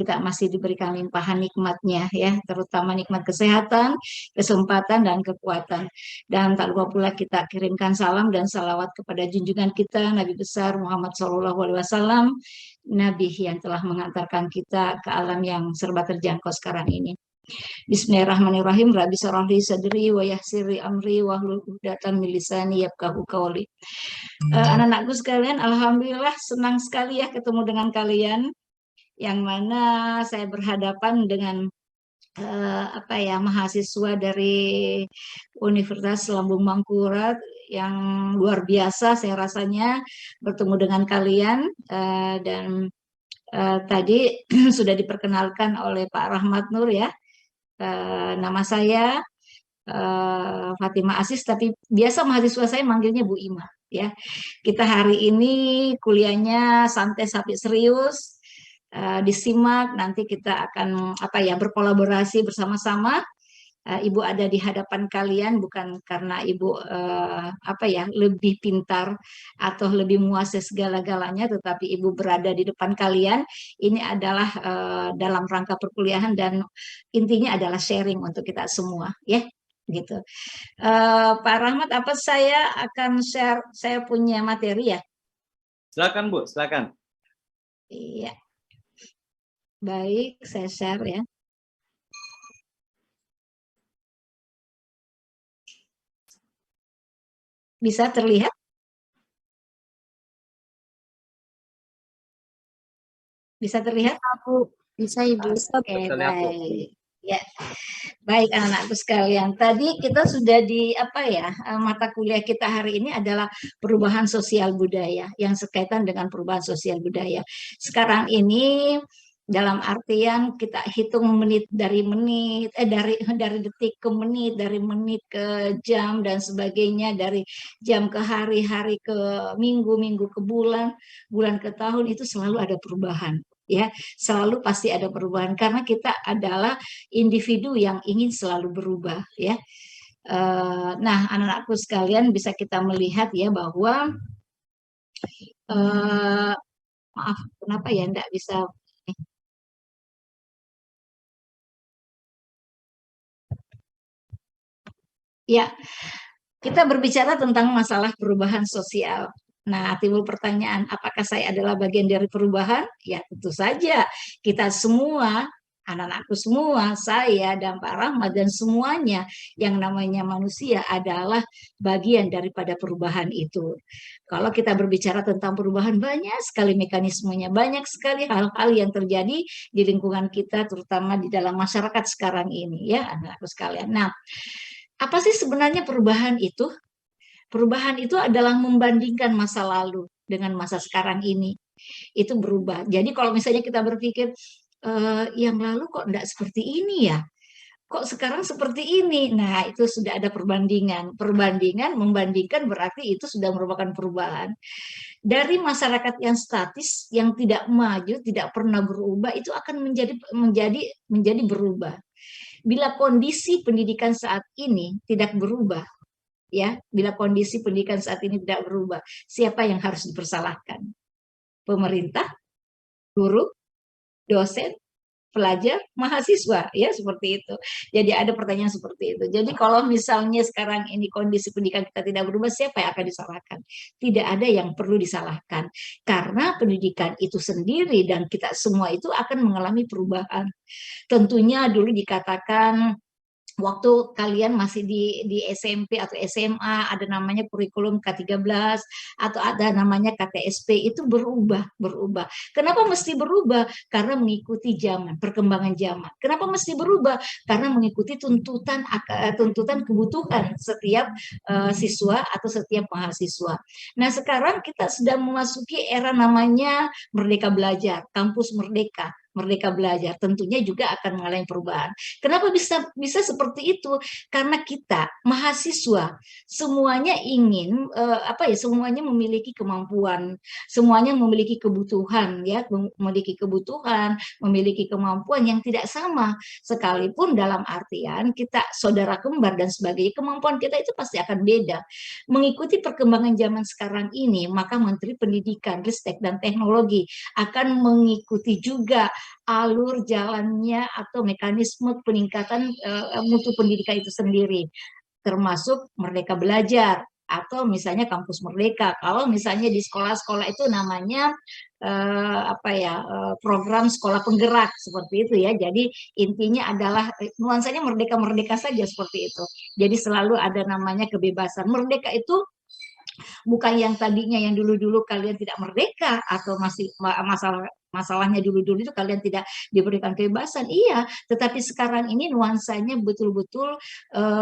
kita masih diberikan limpahan nikmatnya ya, terutama nikmat kesehatan, kesempatan dan kekuatan. Dan tak lupa pula kita kirimkan salam dan salawat kepada junjungan kita Nabi besar Muhammad SAW, Nabi yang telah mengantarkan kita ke alam yang serba terjangkau sekarang ini. Bismillahirrahmanirrahim. Rabbi shrah li sadri wa yassir li amri wahlul 'uqdatam min lisani yafqahu qawli. Anak-anakku sekalian, alhamdulillah senang sekali ya ketemu dengan kalian, yang mana saya berhadapan dengan mahasiswa dari Universitas Lambung Mangkurat yang luar biasa. Saya rasanya bertemu dengan kalian, dan tadi sudah diperkenalkan oleh Pak Rahmat Nur ya. Nama saya Fatima Asis, tapi biasa mahasiswa saya manggilnya Bu Ima ya. Kita hari ini kuliahnya santai sampai serius, disimak, nanti kita akan berkolaborasi bersama-sama. Ibu ada di hadapan kalian bukan karena Ibu lebih pintar atau lebih menguasai segala-galanya, tetapi Ibu berada di depan kalian. Ini adalah dalam rangka perkuliahan dan intinya adalah sharing untuk kita semua ya, gitu. Pak Rahmat, apa saya akan share, saya punya materi ya? Silakan Bu, silakan. Iya. Baik, saya share ya. Bisa terlihat? Bisa terlihat? Bisa Ibu. Oke, baik. Ya, baik anak-anakku sekalian. Tadi kita sudah di mata kuliah kita hari ini adalah perubahan sosial budaya, yang sekaitan dengan perubahan sosial budaya. Sekarang ini dalam artian kita hitung menit dari detik ke menit, dari menit ke jam dan sebagainya, dari jam ke hari, hari ke minggu, minggu ke bulan, bulan ke tahun, itu selalu ada perubahan ya, selalu pasti ada perubahan karena kita adalah individu yang ingin selalu berubah ya. Nah, anak-anakku sekalian, bisa kita melihat ya bahwa maaf, kenapa ya enggak bisa. Ya, kita berbicara tentang masalah perubahan sosial. Nah, timbul pertanyaan, apakah saya adalah bagian dari perubahan? Ya, tentu saja. Kita semua, anak-anakku semua, saya dan Pak Rahmat dan semuanya yang namanya manusia adalah bagian daripada perubahan itu. Kalau kita berbicara tentang perubahan, banyak sekali mekanismenya, banyak sekali hal-hal yang terjadi di lingkungan kita, terutama di dalam masyarakat sekarang ini, ya, anak-anakku sekalian. Nah, apa sih sebenarnya perubahan itu? Perubahan itu adalah membandingkan masa lalu dengan masa sekarang ini. Itu berubah. Jadi kalau misalnya kita berpikir, yang lalu kok enggak seperti ini ya? Kok sekarang seperti ini? Nah, itu sudah ada perbandingan. Perbandingan, membandingkan berarti itu sudah merupakan perubahan. Dari masyarakat yang statis, yang tidak maju, tidak pernah berubah, itu akan menjadi berubah. Bila kondisi pendidikan saat ini tidak berubah, ya, bila kondisi pendidikan saat ini tidak berubah, siapa yang harus dipersalahkan? Pemerintah, guru, dosen, pelajar, mahasiswa, ya, seperti itu. Jadi ada pertanyaan seperti itu. Jadi kalau misalnya sekarang ini kondisi pendidikan kita tidak berubah, siapa yang akan disalahkan? Tidak ada yang perlu disalahkan, karena pendidikan itu sendiri dan kita semua itu akan mengalami perubahan. Tentunya dulu dikatakan waktu kalian masih di SMP atau SMA, ada namanya kurikulum K13 atau ada namanya KTSP, itu berubah. Kenapa mesti berubah? Karena mengikuti zaman, perkembangan zaman. Kenapa mesti berubah? Karena mengikuti tuntutan kebutuhan setiap siswa atau setiap mahasiswa. Nah, sekarang kita sedang memasuki era namanya Merdeka Belajar, kampus merdeka. Merdeka Belajar tentunya juga akan mengalami perubahan. Kenapa bisa seperti itu? Karena kita mahasiswa semuanya ingin semuanya memiliki kemampuan, semuanya memiliki kebutuhan ya, memiliki kemampuan yang tidak sama, sekalipun dalam artian kita saudara kembar dan sebagainya, kemampuan kita itu pasti akan beda. Mengikuti perkembangan zaman sekarang ini, maka Menteri Pendidikan, Ristek dan Teknologi akan mengikuti juga alur jalannya atau mekanisme peningkatan mutu pendidikan itu sendiri, termasuk Merdeka Belajar atau misalnya Kampus Merdeka. Kalau misalnya di sekolah-sekolah itu namanya program sekolah penggerak seperti itu ya. Jadi intinya adalah nuansanya merdeka-merdeka saja seperti itu. Jadi selalu ada namanya kebebasan. Merdeka itu bukan yang tadinya yang dulu-dulu kalian tidak merdeka atau masih masalahnya dulu-dulu itu kalian tidak diberikan kebebasan. Iya, tetapi sekarang ini nuansanya betul-betul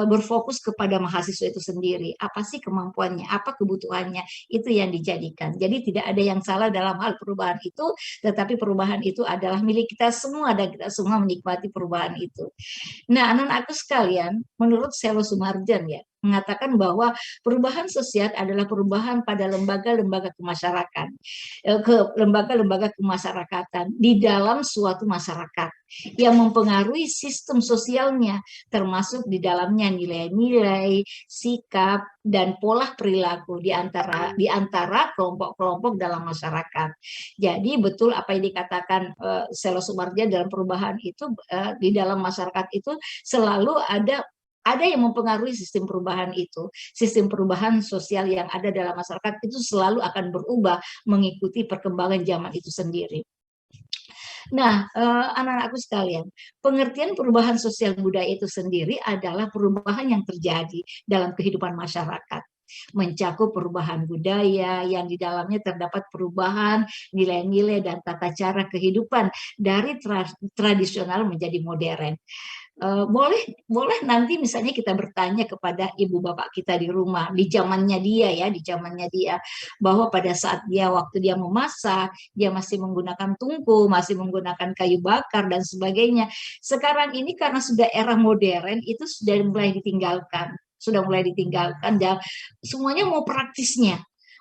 berfokus kepada mahasiswa itu sendiri. Apa sih kemampuannya, apa kebutuhannya, itu yang dijadikan. Jadi tidak ada yang salah dalam hal perubahan itu, tetapi perubahan itu adalah milik kita semua dan kita semua menikmati perubahan itu. Nah, anak-anakku sekalian, menurut Selo Sumarjan ya, mengatakan bahwa perubahan sosial adalah perubahan pada lembaga-lembaga kemasyarakatan, ke lembaga-lembaga kemasyarakatan di dalam suatu masyarakat yang mempengaruhi sistem sosialnya, termasuk di dalamnya nilai-nilai, sikap, dan pola perilaku di antara kelompok-kelompok dalam masyarakat. Jadi betul apa yang dikatakan Selo Sumarjan dalam perubahan itu di dalam masyarakat itu selalu ada yang mempengaruhi sistem perubahan itu. Sistem perubahan sosial yang ada dalam masyarakat itu selalu akan berubah mengikuti perkembangan zaman itu sendiri. Nah, anak-anakku sekalian, pengertian perubahan sosial budaya itu sendiri adalah perubahan yang terjadi dalam kehidupan masyarakat, mencakup perubahan budaya yang di dalamnya terdapat perubahan nilai-nilai dan tata cara kehidupan dari tradisional menjadi modern. Boleh nanti misalnya kita bertanya kepada ibu bapak kita di rumah di zamannya dia ya, di zamannya dia, bahwa pada saat waktu dia memasak dia masih menggunakan tungku, masih menggunakan kayu bakar dan sebagainya. Sekarang ini karena sudah era modern itu sudah mulai ditinggalkan dan semuanya mau praktisnya.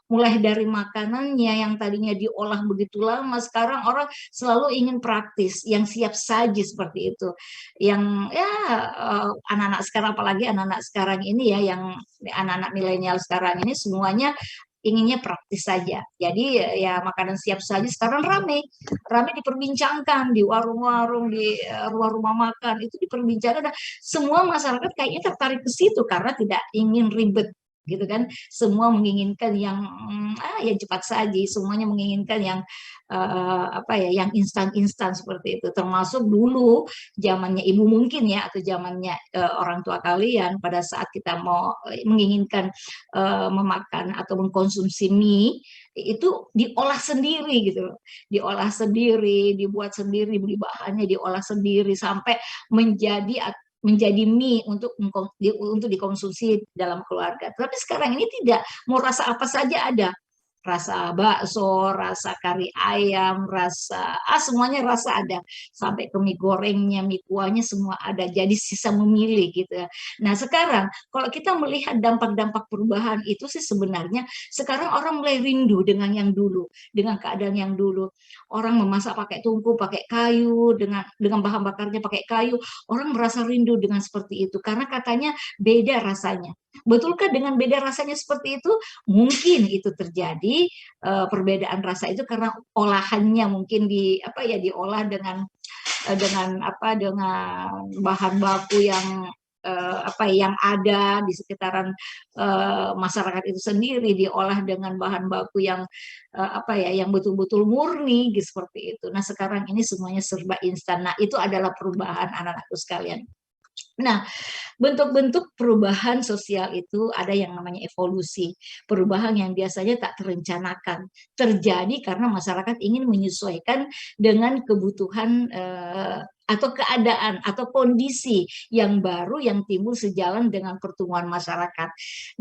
Mulai dari makanannya yang tadinya diolah begitu lama, sekarang orang selalu ingin praktis, yang siap saji seperti itu. Yang ya anak-anak sekarang, apalagi anak-anak sekarang ini ya, yang anak-anak milenial sekarang ini semuanya inginnya praktis saja. Jadi ya makanan siap saji sekarang rame diperbincangkan di warung-warung, di rumah-rumah makan itu diperbincangkan. Dan semua masyarakat kayaknya tertarik ke situ karena tidak ingin ribet gitu kan. Semua menginginkan yang yang cepat saji, semuanya menginginkan yang yang instan-instan seperti itu. Termasuk dulu zamannya ibu mungkin ya, atau zamannya orang tua kalian pada saat kita mau menginginkan memakan atau mengkonsumsi mie itu diolah sendiri gitu loh. Diolah sendiri, dibuat sendiri, beli bahannya diolah sendiri sampai menjadi mie untuk dikonsumsi dalam keluarga. Tapi sekarang ini tidak, mau rasa apa saja ada. Rasa bakso, rasa kari ayam, semuanya rasa ada. Sampai ke mie gorengnya, mie kuahnya semua ada. Jadi sisa memilih gitu ya. Nah sekarang kalau kita melihat dampak-dampak perubahan itu sih sebenarnya sekarang orang mulai rindu dengan yang dulu, dengan keadaan yang dulu. Orang memasak pakai tungku, pakai kayu, dengan bahan bakarnya pakai kayu. Orang merasa rindu dengan seperti itu karena katanya beda rasanya. Betulkah dengan beda rasanya seperti itu? Mungkin itu terjadi perbedaan rasa itu karena olahannya mungkin diolah dengan bahan baku yang ada di sekitaran masyarakat itu sendiri, diolah dengan bahan baku yang betul-betul murni gitu, seperti itu. Nah sekarang ini semuanya serba instan. Nah itu adalah perubahan anak-anakku sekalian. Nah, bentuk-bentuk perubahan sosial itu ada yang namanya evolusi. Perubahan yang biasanya tak terencanakan. Terjadi karena masyarakat ingin menyesuaikan dengan kebutuhan atau keadaan atau kondisi yang baru yang timbul sejalan dengan pertumbuhan masyarakat.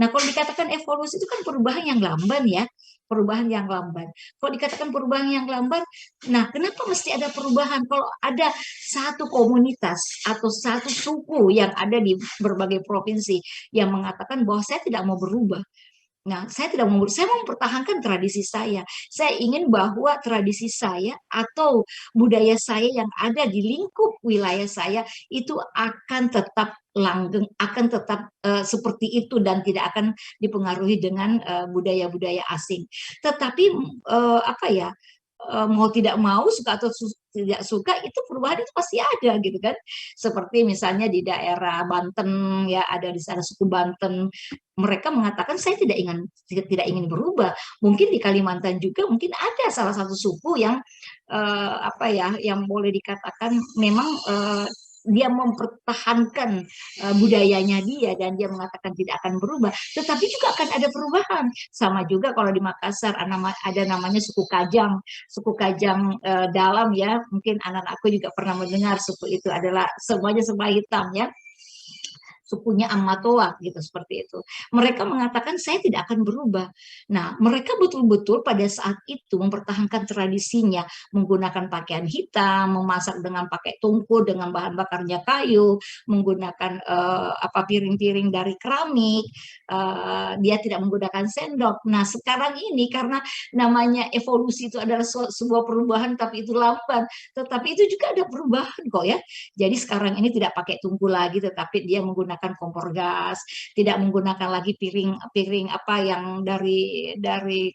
Nah, kalau dikatakan evolusi itu kan perubahan yang lamban ya. Perubahan yang lamban. Kalau dikatakan perubahan yang lamban, nah kenapa mesti ada perubahan? Kalau ada satu komunitas atau satu suku yang ada di berbagai provinsi yang mengatakan bahwa saya tidak mau berubah. Nah, saya mau mempertahankan tradisi saya. Saya ingin bahwa tradisi saya atau budaya saya yang ada di lingkup wilayah saya itu akan tetap langgeng, akan tetap seperti itu dan tidak akan dipengaruhi dengan budaya-budaya asing. Tetapi mau tidak mau, suka atau tidak suka, itu perubahan itu pasti ada gitu kan. Seperti misalnya di daerah Banten ya, ada di sana suku Banten, mereka mengatakan saya tidak ingin berubah. Mungkin di Kalimantan juga mungkin ada salah satu suku yang apa ya, yang boleh dikatakan memang dia mempertahankan budayanya dia, dan dia mengatakan tidak akan berubah, tetapi juga akan ada perubahan. Sama juga kalau di Makassar ada namanya suku Kajang. Suku Kajang dalam ya, mungkin anak aku juga pernah mendengar, suku itu adalah semuanya serba hitam ya, sukunya Amatoa gitu, seperti itu. Mereka mengatakan saya tidak akan berubah. Nah, mereka betul-betul pada saat itu mempertahankan tradisinya, menggunakan pakaian hitam, memasak dengan pakai tungku dengan bahan bakarnya kayu, menggunakan apa, piring-piring dari keramik, dia tidak menggunakan sendok. Nah, sekarang ini karena namanya evolusi itu adalah sebuah perubahan tapi itu lambat, tetapi itu juga ada perubahan kok ya. Jadi sekarang ini tidak pakai tungku lagi, tetapi dia menggunakan kompor gas, tidak menggunakan lagi piring-piring apa yang dari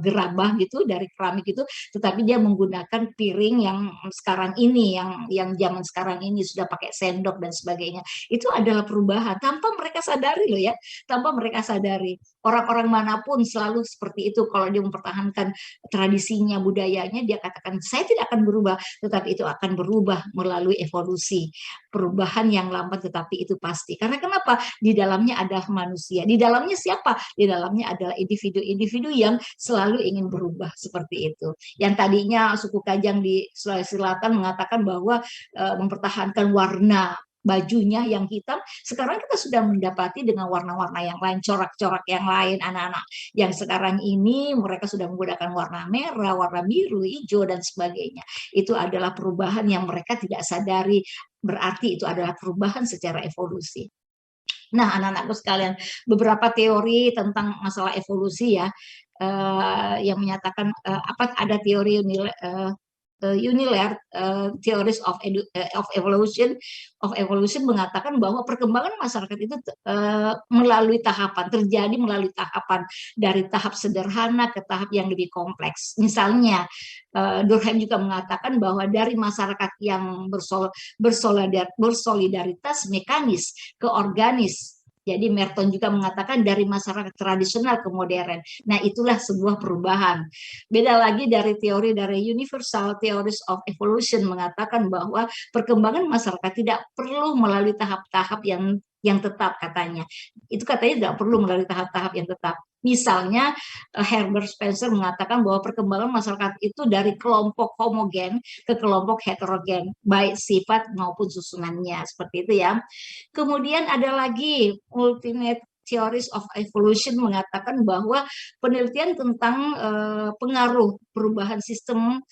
gerabah gitu, dari keramik itu, tetapi dia menggunakan piring yang sekarang ini, yang zaman sekarang ini sudah pakai sendok dan sebagainya. Itu adalah perubahan tanpa mereka sadari loh ya, tanpa mereka sadari. Orang-orang manapun selalu seperti itu, kalau dia mempertahankan tradisinya, budayanya, dia katakan saya tidak akan berubah, tetapi itu akan berubah melalui evolusi. Perubahan yang lambat tetapi itu pasti. Karena kenapa? Di dalamnya ada manusia. Di dalamnya siapa? Di dalamnya adalah individu-individu yang selalu ingin berubah, seperti itu. Yang tadinya suku Kajang di Sulawesi Selatan mengatakan bahwa mempertahankan warna bajunya yang hitam, sekarang kita sudah mendapati dengan warna-warna yang lain, corak-corak yang lain. Anak-anak yang sekarang ini mereka sudah menggunakan warna merah, warna biru, hijau dan sebagainya. Itu adalah perubahan yang mereka tidak sadari, berarti itu adalah perubahan secara evolusi. Nah, anak-anakku sekalian, beberapa teori tentang masalah evolusi ya, yang menyatakan apa, ada teori Unilayer Theories of Evolution mengatakan bahwa perkembangan masyarakat itu terjadi melalui tahapan, dari tahap sederhana ke tahap yang lebih kompleks. Misalnya Durkheim juga mengatakan bahwa dari masyarakat yang bersolidaritas mekanis ke organis. Jadi Merton juga mengatakan dari masyarakat tradisional ke modern. Nah, itulah sebuah perubahan. Beda lagi dari teori dari Universal Theories of Evolution mengatakan bahwa perkembangan masyarakat tidak perlu melalui tahap-tahap yang tetap, katanya. Itu katanya tidak perlu melalui tahap-tahap yang tetap. Misalnya Herbert Spencer mengatakan bahwa perkembangan masyarakat itu dari kelompok homogen ke kelompok heterogen, baik sifat maupun susunannya, seperti itu ya. Kemudian ada lagi Ultimate Theories of Evolution mengatakan bahwa penelitian tentang pengaruh perubahan sistem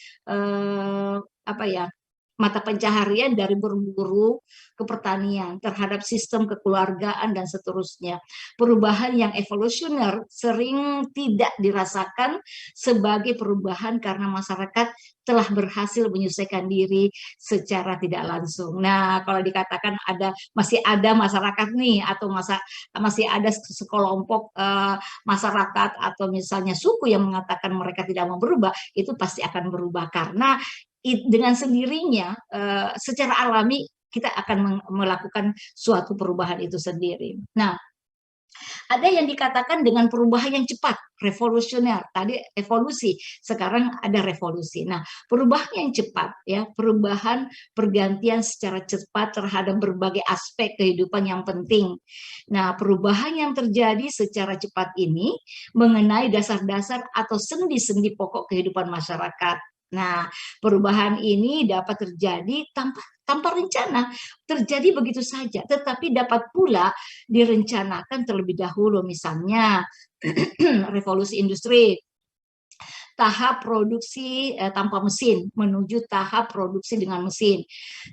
apa ya, mata pencaharian dari berburu ke pertanian terhadap sistem kekeluargaan dan seterusnya. Perubahan yang evolusioner sering tidak dirasakan sebagai perubahan karena masyarakat telah berhasil menyesuaikan diri secara tidak langsung. Nah, kalau dikatakan masih ada masyarakat nih, atau masih ada sekelompok masyarakat atau misalnya suku yang mengatakan mereka tidak mau berubah, itu pasti akan berubah karena dengan sendirinya secara alami kita akan melakukan suatu perubahan itu sendiri. Nah, ada yang dikatakan dengan perubahan yang cepat, revolusioner. Tadi evolusi, sekarang ada revolusi. Nah, perubahan yang cepat ya, perubahan pergantian secara cepat terhadap berbagai aspek kehidupan yang penting. Nah, perubahan yang terjadi secara cepat ini mengenai dasar-dasar atau sendi-sendi pokok kehidupan masyarakat. Nah, perubahan ini dapat terjadi tanpa rencana, terjadi begitu saja, tetapi dapat pula direncanakan terlebih dahulu. Misalnya revolusi industri, tahap produksi tanpa mesin menuju tahap produksi dengan mesin.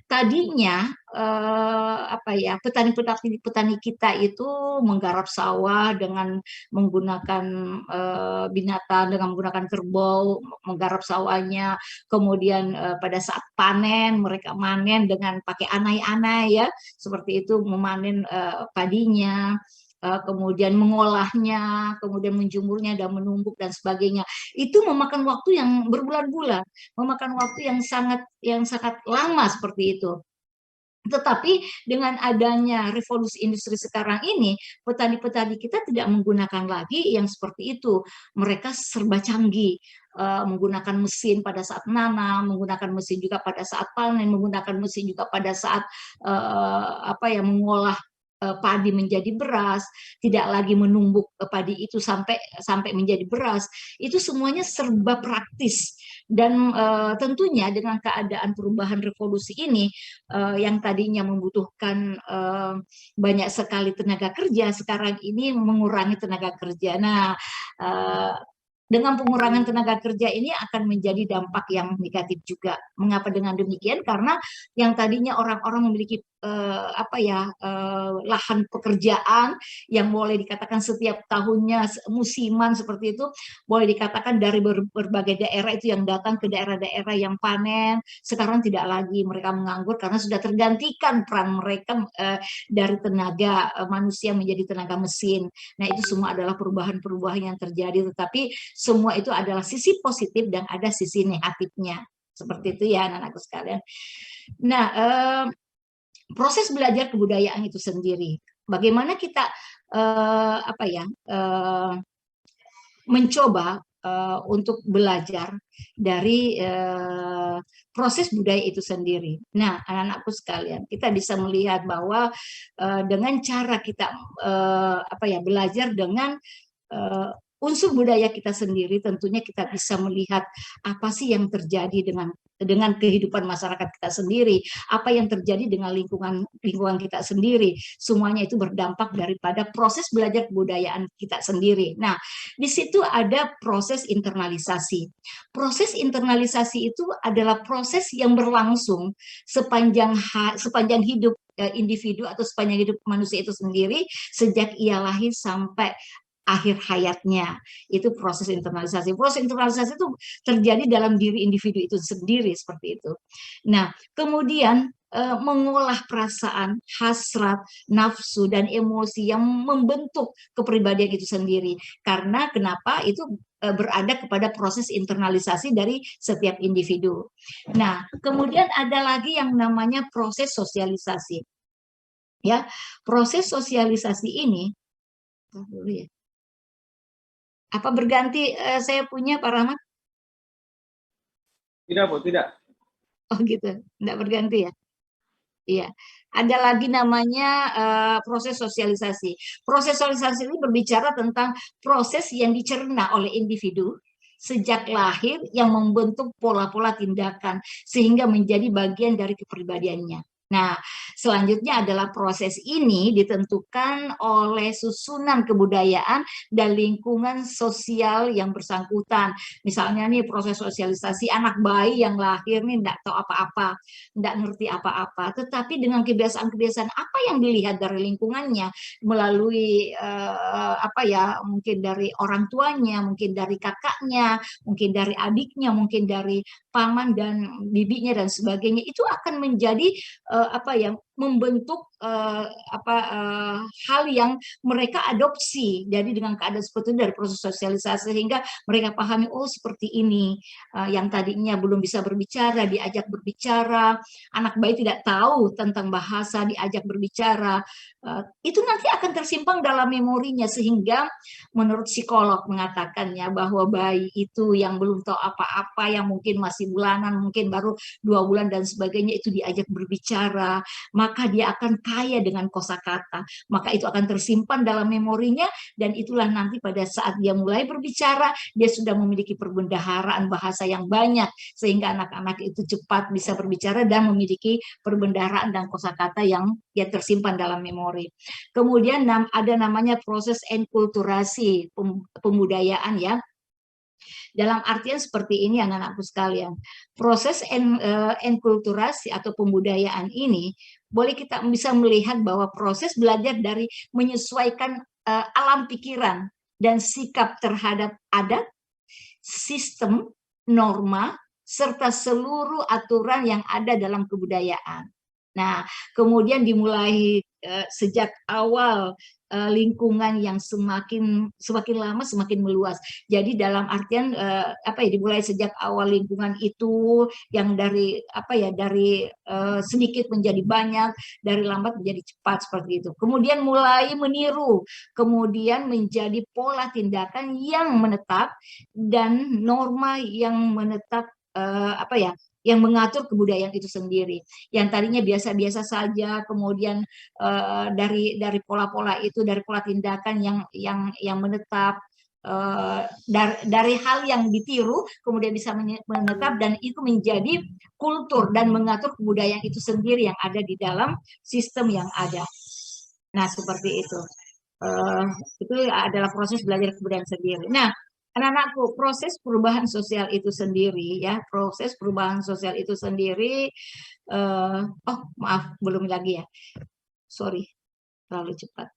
Tadinya apa ya, petani kita itu menggarap sawah dengan menggunakan binatang, dengan menggunakan kerbau, menggarap sawahnya. Kemudian pada saat panen, mereka manen dengan pakai anai-anai ya, seperti itu, memanen padinya. kemudian mengolahnya, kemudian menjemurnya dan menumbuk dan sebagainya. Itu memakan waktu yang berbulan-bulan, memakan waktu yang sangat lama seperti itu. Tetapi dengan adanya revolusi industri sekarang ini, petani-petani kita tidak menggunakan lagi yang seperti itu. Mereka serba canggih, menggunakan mesin pada saat nanam, menggunakan mesin juga pada saat panen, menggunakan mesin juga pada saat mengolah padi menjadi beras, tidak lagi menumbuk padi itu sampai sampai menjadi beras. Itu semuanya serba praktis. Dan tentunya dengan keadaan perubahan revolusi ini, yang tadinya membutuhkan banyak sekali tenaga kerja, sekarang ini mengurangi tenaga kerja. Nah, dengan pengurangan tenaga kerja ini akan menjadi dampak yang negatif juga. Mengapa dengan demikian? Karena yang tadinya orang-orang memiliki lahan pekerjaan yang boleh dikatakan setiap tahunnya musiman seperti itu, boleh dikatakan dari berbagai daerah itu yang datang ke daerah-daerah yang panen, sekarang tidak lagi, mereka menganggur karena sudah tergantikan peran mereka dari tenaga manusia menjadi tenaga mesin. Nah, itu semua adalah perubahan-perubahan yang terjadi, tetapi semua itu adalah sisi positif dan ada sisi negatifnya. Seperti itu ya anak-anakku sekalian. Nah, proses belajar kebudayaan itu sendiri, bagaimana kita mencoba untuk belajar dari proses budaya itu sendiri. Nah, anak-anakku sekalian, kita bisa melihat bahwa dengan cara kita belajar dengan unsur budaya kita sendiri, tentunya kita bisa melihat apa sih yang terjadi dengan kehidupan masyarakat kita sendiri, apa yang terjadi dengan lingkungan kita sendiri. Semuanya itu berdampak daripada proses belajar kebudayaan kita sendiri. Nah, di situ ada proses internalisasi. Proses internalisasi itu adalah proses yang berlangsung sepanjang hidup individu atau sepanjang hidup manusia itu sendiri, sejak ia lahir sampai akhir hayatnya. Itu proses internalisasi. Proses internalisasi itu terjadi dalam diri individu itu sendiri, seperti itu. Nah, kemudian mengolah perasaan, hasrat, nafsu, dan emosi yang membentuk kepribadian itu sendiri. Karena kenapa? Itu berada kepada proses internalisasi dari setiap individu. Nah, kemudian ada lagi yang namanya proses sosialisasi. Ya, proses sosialisasi ini apa berganti saya punya Pak Rahmat? Tidak, Bu, tidak. Oh gitu, enggak berganti ya? Iya. Ada lagi namanya proses sosialisasi. Proses sosialisasi ini berbicara tentang proses yang dicerna oleh individu sejak lahir yang membentuk pola-pola tindakan sehingga menjadi bagian dari kepribadiannya. Nah, selanjutnya adalah proses ini ditentukan oleh susunan kebudayaan dan lingkungan sosial yang bersangkutan. Misalnya nih proses sosialisasi anak bayi yang lahir nih enggak tahu apa-apa, enggak ngerti apa-apa, tetapi dengan kebiasaan-kebiasaan apa yang dilihat dari lingkungannya melalui mungkin dari orang tuanya, mungkin dari kakaknya, mungkin dari adiknya, mungkin dari paman dan bibinya dan sebagainya, itu akan menjadi membentuk hal yang mereka adopsi. Jadi dengan keadaan seperti itu dari proses sosialisasi sehingga mereka pahami, oh seperti ini, yang tadinya belum bisa berbicara diajak berbicara, anak bayi tidak tahu tentang bahasa diajak berbicara, itu nanti akan tersimpan dalam memorinya sehingga menurut psikolog mengatakannya bahwa bayi itu yang belum tahu apa-apa, yang mungkin masih bulanan, mungkin baru 2 bulan dan sebagainya, itu diajak berbicara, maka dia akan kaya dengan kosakata, maka itu akan tersimpan dalam memorinya, dan itulah nanti pada saat dia mulai berbicara, dia sudah memiliki perbendaharaan bahasa yang banyak, sehingga anak-anak itu cepat bisa berbicara dan memiliki perbendaharaan dan kosakata yang dia tersimpan dalam memori. Kemudian ada namanya proses enkulturasi, pembudayaan ya. Dalam artian seperti ini anak-anakku sekalian, proses enkulturasi atau pembudayaan ini boleh kita bisa melihat bahwa proses belajar dari menyesuaikan alam pikiran dan sikap terhadap adat, sistem, norma, serta seluruh aturan yang ada dalam kebudayaan. Nah, kemudian dimulai sejak awal lingkungan yang semakin lama semakin meluas. Jadi dalam artian dimulai sejak awal lingkungan itu yang dari sedikit menjadi banyak, dari lambat menjadi cepat seperti itu. Kemudian mulai meniru, kemudian menjadi pola tindakan yang menetap dan norma yang menetap, yang mengatur kebudayaan itu sendiri. Yang tadinya biasa-biasa saja, kemudian dari pola-pola itu, dari pola tindakan yang menetap, dari hal yang ditiru kemudian bisa menetap, dan itu menjadi kultur dan mengatur kebudayaan itu sendiri yang ada di dalam sistem yang ada. Nah, seperti itu. Itu adalah proses belajar kebudayaan sendiri. Nah, anak-anakku, proses perubahan sosial itu sendiri, ya, proses perubahan sosial itu sendiri. Oh, maaf, belum lagi ya. Sorry, terlalu cepat.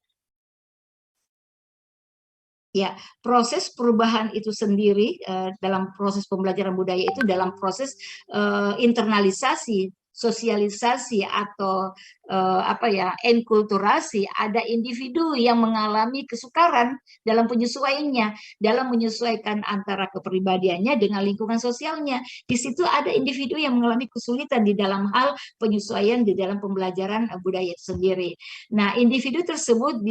Ya, proses perubahan itu sendiri dalam proses pembelajaran budaya itu dalam proses internalisasi, sosialisasi atau enkulturasi. Ada individu yang mengalami kesukaran dalam penyesuaiannya, dalam menyesuaikan antara kepribadiannya dengan lingkungan sosialnya. Di situ ada individu yang mengalami kesulitan di dalam hal penyesuaian di dalam pembelajaran budaya itu sendiri. Nah, individu tersebut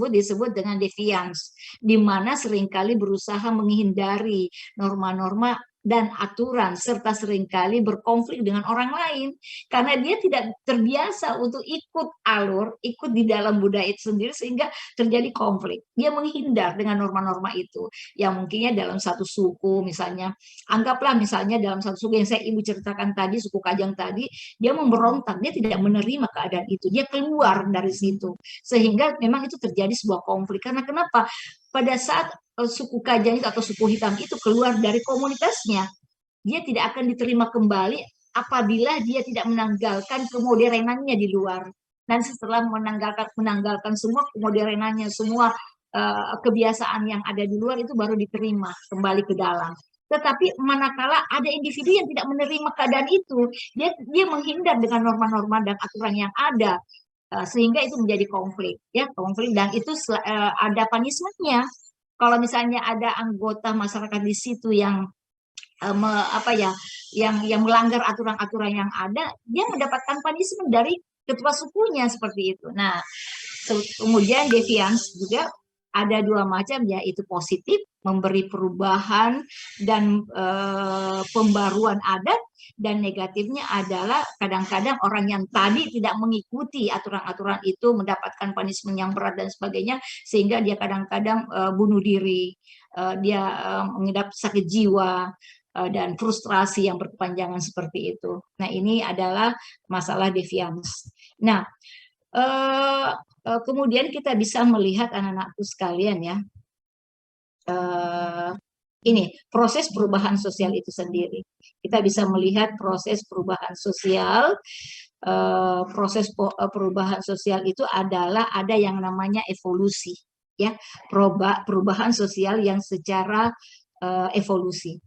disebut dengan deviance, di mana seringkali berusaha menghindari norma-norma dan aturan, serta seringkali berkonflik dengan orang lain karena dia tidak terbiasa untuk ikut alur, ikut di dalam budaya itu sendiri, sehingga terjadi konflik. Dia menghindar dengan norma-norma itu yang mungkinnya dalam satu suku, misalnya anggaplah misalnya dalam satu suku yang ibu ceritakan tadi, suku Kajang tadi, dia memberontak, dia tidak menerima keadaan itu, dia keluar dari situ, sehingga memang itu terjadi sebuah konflik. Karena kenapa? Pada saat suku Kajang itu atau suku hitam itu keluar dari komunitasnya, dia tidak akan diterima kembali apabila dia tidak menanggalkan kemoderanannya di luar. Dan setelah menanggalkan semua kemoderanannya, semua kebiasaan yang ada di luar, itu baru diterima kembali ke dalam. Tetapi manakala ada individu yang tidak menerima keadaan itu, dia menghindar dengan norma-norma dan aturan yang ada, sehingga itu menjadi konflik, ya, konflik. Dan itu ada punishment-nya. Kalau misalnya ada anggota masyarakat di situ yang yang melanggar aturan-aturan yang ada, dia mendapatkan punishment dari ketua sukunya seperti itu. Nah, kemudian deviance juga ada dua macam, yaitu positif, memberi perubahan dan pembaruan adat, dan negatifnya adalah kadang-kadang orang yang tadi tidak mengikuti aturan-aturan itu mendapatkan punishment yang berat dan sebagainya, sehingga dia kadang-kadang bunuh diri, dia mengidap sakit jiwa dan frustrasi yang berkepanjangan seperti itu. Nah, ini adalah masalah deviance. Nah, kemudian kita bisa melihat anak-anakku sekalian, ya, ini proses perubahan sosial itu sendiri. Kita bisa melihat proses perubahan sosial. Proses perubahan sosial itu adalah ada yang namanya evolusi, ya, perubahan sosial yang secara evolusi.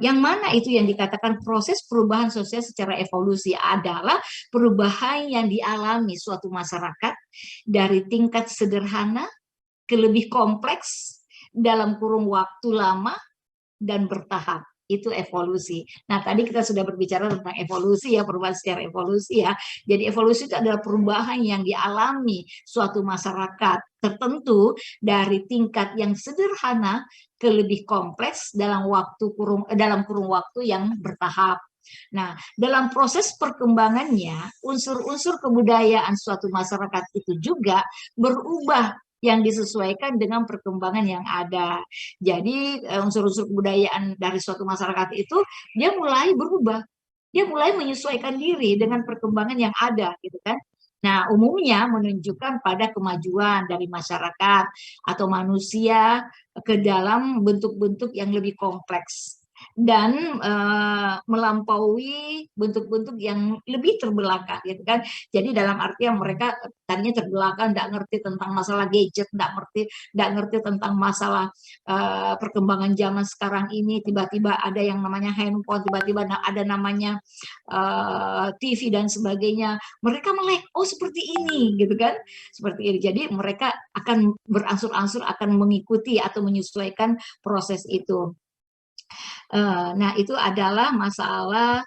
Yang mana itu yang dikatakan proses perubahan sosial secara evolusi adalah perubahan yang dialami suatu masyarakat dari tingkat sederhana ke lebih kompleks dalam kurun waktu lama dan bertahap. Itu evolusi. Nah, tadi kita sudah berbicara tentang evolusi, ya, perubahan secara evolusi, ya. Jadi evolusi itu adalah perubahan yang dialami suatu masyarakat tertentu dari tingkat yang sederhana ke lebih kompleks dalam kurun waktu yang bertahap. Nah, dalam proses perkembangannya, unsur-unsur kebudayaan suatu masyarakat itu juga berubah yang disesuaikan dengan perkembangan yang ada. Jadi unsur-unsur kebudayaan dari suatu masyarakat itu dia mulai berubah, dia mulai menyesuaikan diri dengan perkembangan yang ada, gitu kan. Nah, umumnya menunjukkan pada kemajuan dari masyarakat atau manusia ke dalam bentuk-bentuk yang lebih kompleks. dan melampaui bentuk-bentuk yang lebih terbelakang gitu kan. Jadi dalam artian mereka tadinya terbelakang, nggak ngerti tentang masalah gadget, nggak ngerti tentang masalah perkembangan zaman sekarang ini. Tiba-tiba ada yang namanya handphone, tiba-tiba ada namanya TV dan sebagainya. Mereka melek, oh seperti ini gitu kan, seperti ini. Jadi mereka akan berangsur-angsur akan mengikuti atau menyesuaikan proses itu. Nah, itu adalah masalah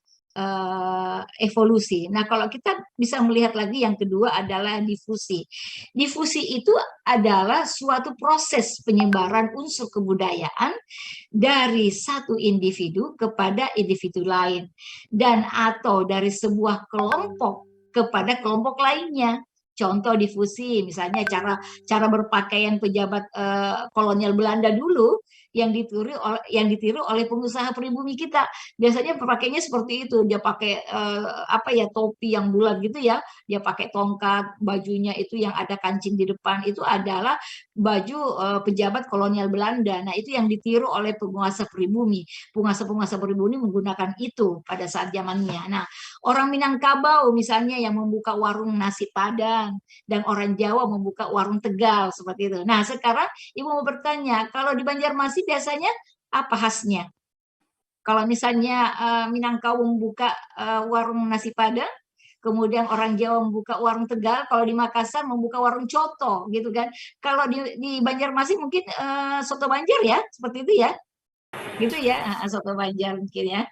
evolusi. Nah, kalau kita bisa melihat lagi yang kedua adalah difusi. Difusi itu adalah suatu proses penyebaran unsur kebudayaan dari satu individu kepada individu lain dan atau dari sebuah kelompok kepada kelompok lainnya. Contoh difusi, misalnya cara berpakaian pejabat kolonial Belanda dulu yang ditiru oleh pengusaha pribumi kita. Biasanya pakainya seperti itu, dia pakai apa ya, topi yang bulat gitu ya, dia pakai tongkat, bajunya itu yang ada kancing di depan, itu adalah baju pejabat kolonial Belanda. Nah, itu yang ditiru oleh penguasa pribumi. Penguasa-penguasa pribumi menggunakan itu pada saat zamannya. Nah, orang Minangkabau misalnya yang membuka warung nasi Padang dan orang Jawa membuka warung Tegal seperti itu. Nah, sekarang Ibu mau bertanya, kalau di Banjarmasin biasanya apa khasnya? Kalau misalnya Minangkabau membuka warung nasi Padang, kemudian orang Jawa membuka warung Tegal, kalau di Makassar membuka warung coto, gitu kan. Kalau di Banjarmasin mungkin soto Banjar ya, seperti itu ya, gitu ya, soto Banjar mungkin ya.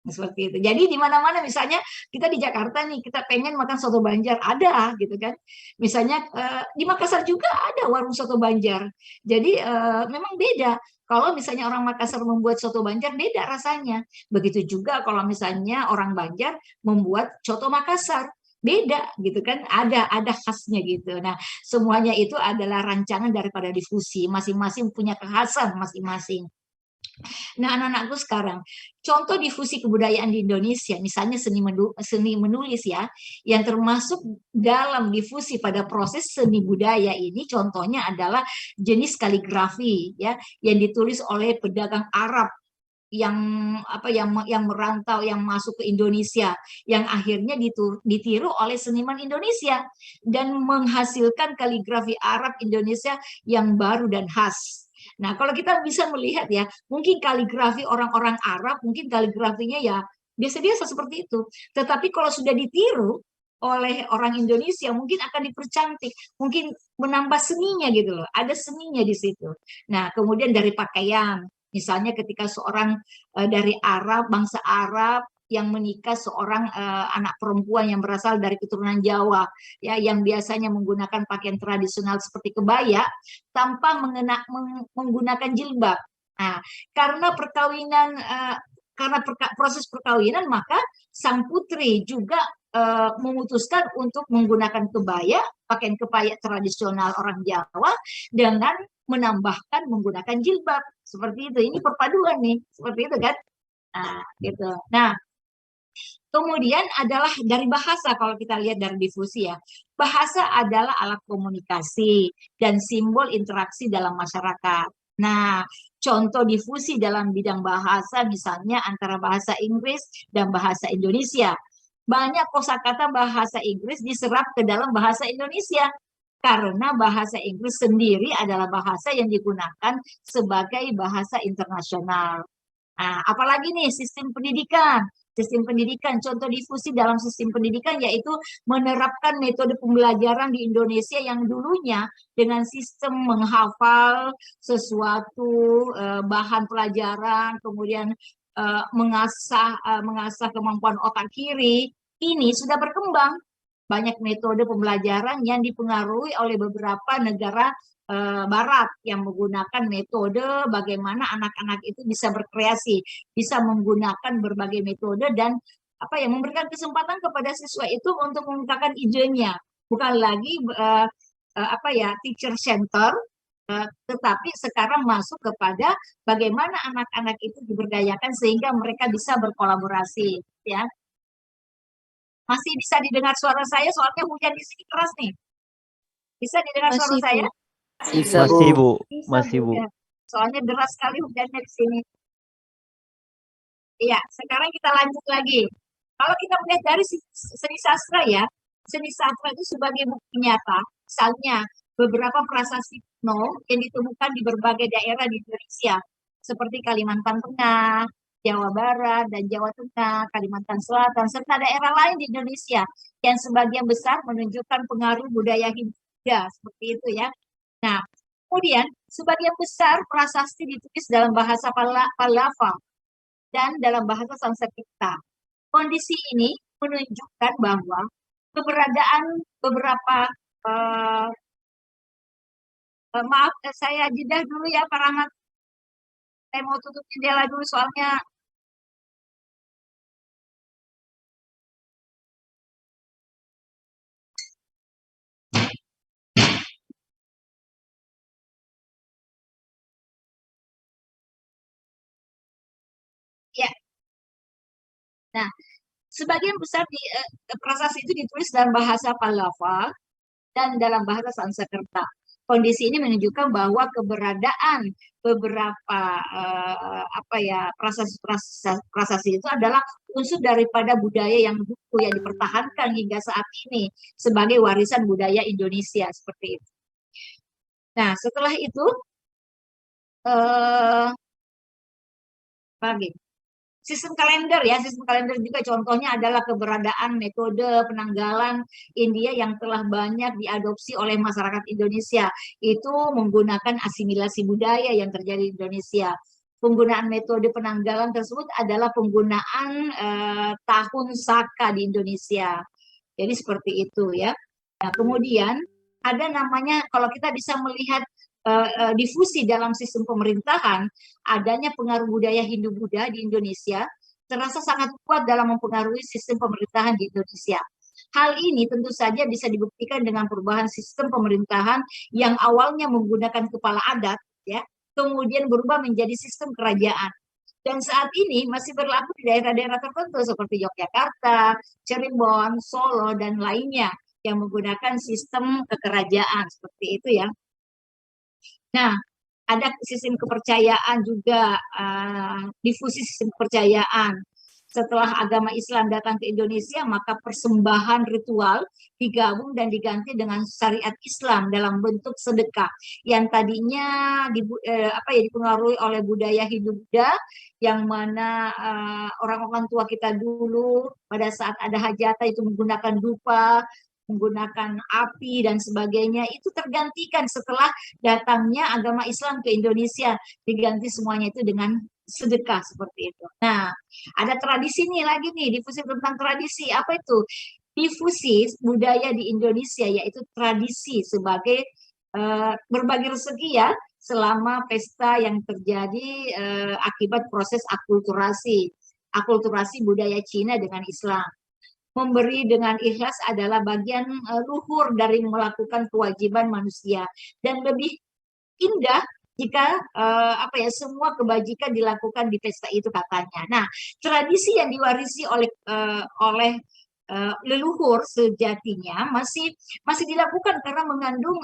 Seperti itu. Jadi di mana-mana misalnya kita di Jakarta nih, kita pengen makan soto Banjar, ada gitu kan. Misalnya di Makassar juga ada warung soto Banjar. Jadi memang beda. Kalau misalnya orang Makassar membuat soto Banjar beda rasanya. Begitu juga kalau misalnya orang Banjar membuat soto Makassar beda gitu kan, ada khasnya gitu. Nah, semuanya itu adalah rancangan daripada difusi, masing-masing punya kekhasan masing-masing. Nah, anak-anakku sekarang, contoh difusi kebudayaan di Indonesia, misalnya seni menulis ya, yang termasuk dalam difusi pada proses seni budaya ini, contohnya adalah jenis kaligrafi ya, yang ditulis oleh pedagang Arab yang yang merantau yang masuk ke Indonesia yang akhirnya ditiru oleh seniman Indonesia dan menghasilkan kaligrafi Arab Indonesia yang baru dan khas. Nah, kalau kita bisa melihat ya, mungkin kaligrafi orang-orang Arab, mungkin kaligrafinya ya biasa-biasa seperti itu. Tetapi kalau sudah ditiru oleh orang Indonesia, mungkin akan dipercantik, mungkin menambah seninya gitu loh. Ada seninya di situ. Nah, kemudian dari pakaian, misalnya ketika seorang dari Arab, bangsa Arab yang menikah seorang anak perempuan yang berasal dari keturunan Jawa, ya, yang biasanya menggunakan pakaian tradisional seperti kebaya, tanpa menggunakan jilbab. Nah, karena perkawinan karena proses perkawinan, maka sang putri juga memutuskan untuk menggunakan kebaya, pakaian kebaya tradisional orang Jawa dengan menambahkan menggunakan jilbab seperti itu. Ini perpaduan nih, seperti itu kan? Nah, gitu. Nah, kemudian adalah dari bahasa, kalau kita lihat dari difusi ya. Bahasa adalah alat komunikasi dan simbol interaksi dalam masyarakat. Nah, contoh difusi dalam bidang bahasa misalnya antara bahasa Inggris dan bahasa Indonesia. Banyak kosakata bahasa Inggris diserap ke dalam bahasa Indonesia karena bahasa Inggris sendiri adalah bahasa yang digunakan sebagai bahasa internasional. Nah, apalagi nih sistem pendidikan. Sistem pendidikan, contoh difusi dalam sistem pendidikan yaitu menerapkan metode pembelajaran di Indonesia yang dulunya dengan sistem menghafal sesuatu bahan pelajaran, kemudian mengasah kemampuan otak kiri, ini sudah berkembang. Banyak metode pembelajaran yang dipengaruhi oleh beberapa negara Barat yang menggunakan metode bagaimana anak-anak itu bisa berkreasi, bisa menggunakan berbagai metode dan memberikan kesempatan kepada siswa itu untuk mengungkapkan idenya, bukan lagi teacher center, tetapi sekarang masuk kepada bagaimana anak-anak itu diberdayakan sehingga mereka bisa berkolaborasi, ya. Masih bisa didengar suara saya, soalnya hujan di sini keras nih. Bisa didengar suara Masih, Bu. saya? Bisa, Masih, Bu. Bisa, Masih, Bu. ya. Soalnya deras sekali hujannya di sini. Iya, sekarang kita lanjut lagi. Kalau kita melihat dari seni sastra ya, seni sastra itu sebagai bukti nyata, misalnya beberapa prasasti kuno yang ditemukan di berbagai daerah di Indonesia, seperti Kalimantan Tengah, Jawa Barat, dan Jawa Tengah, Kalimantan Selatan, serta daerah lain di Indonesia yang sebagian besar menunjukkan pengaruh budaya Hindia, seperti itu ya. Nah, kemudian sebagian besar prasasti ditulis dalam bahasa Pallava dan dalam bahasa Sanskerta. Kondisi ini menunjukkan bahwa keberadaan beberapa uh, maaf saya jeda dulu ya Pak Rahmat, saya mau tutup jendela dulu soalnya ya. Nah, sebagian besar prasasti itu ditulis dalam bahasa Pallava dan dalam bahasa Sanskerta. Kondisi ini menunjukkan bahwa keberadaan beberapa apa ya prasasti itu adalah unsur daripada budaya yang buku yang dipertahankan hingga saat ini sebagai warisan budaya Indonesia seperti itu. Nah, setelah itu eh, lagi sistem kalender ya, sistem kalender juga contohnya adalah keberadaan metode penanggalan India yang telah banyak diadopsi oleh masyarakat Indonesia. Itu menggunakan asimilasi budaya yang terjadi di Indonesia. Penggunaan metode penanggalan tersebut adalah penggunaan tahun Saka di Indonesia. Jadi seperti itu ya. Nah, kemudian ada namanya kalau kita bisa melihat difusi dalam sistem pemerintahan, adanya pengaruh budaya Hindu-Buddha di Indonesia terasa sangat kuat dalam mempengaruhi sistem pemerintahan di Indonesia. Hal ini tentu saja bisa dibuktikan dengan perubahan sistem pemerintahan yang awalnya menggunakan kepala adat, ya, kemudian berubah menjadi sistem kerajaan. Dan saat ini masih berlaku di daerah-daerah tertentu seperti Yogyakarta, Cirebon, Solo, dan lainnya yang menggunakan sistem kekerajaan seperti itu ya. Nah, ada sistem kepercayaan juga, difusi sistem kepercayaan. Setelah agama Islam datang ke Indonesia, maka persembahan ritual digabung dan diganti dengan syariat Islam dalam bentuk sedekah yang tadinya dipengaruhi oleh budaya Hindu-Buddha, yang mana orang-orang tua kita dulu pada saat ada hajatan itu menggunakan dupa, menggunakan api dan sebagainya, itu tergantikan setelah datangnya agama Islam ke Indonesia, diganti semuanya itu dengan sedekah seperti itu. Nah, ada tradisi nih lagi nih, difusi tentang tradisi. Apa itu? Difusi budaya di Indonesia, yaitu tradisi sebagai berbagi rezeki ya, selama pesta yang terjadi akibat proses akulturasi budaya Cina dengan Islam. Memberi dengan ikhlas adalah bagian luhur dari melakukan kewajiban manusia, dan lebih indah jika semua kebajikan dilakukan di pesta itu katanya. Nah, tradisi yang diwarisi oleh leluhur sejatinya masih dilakukan karena mengandung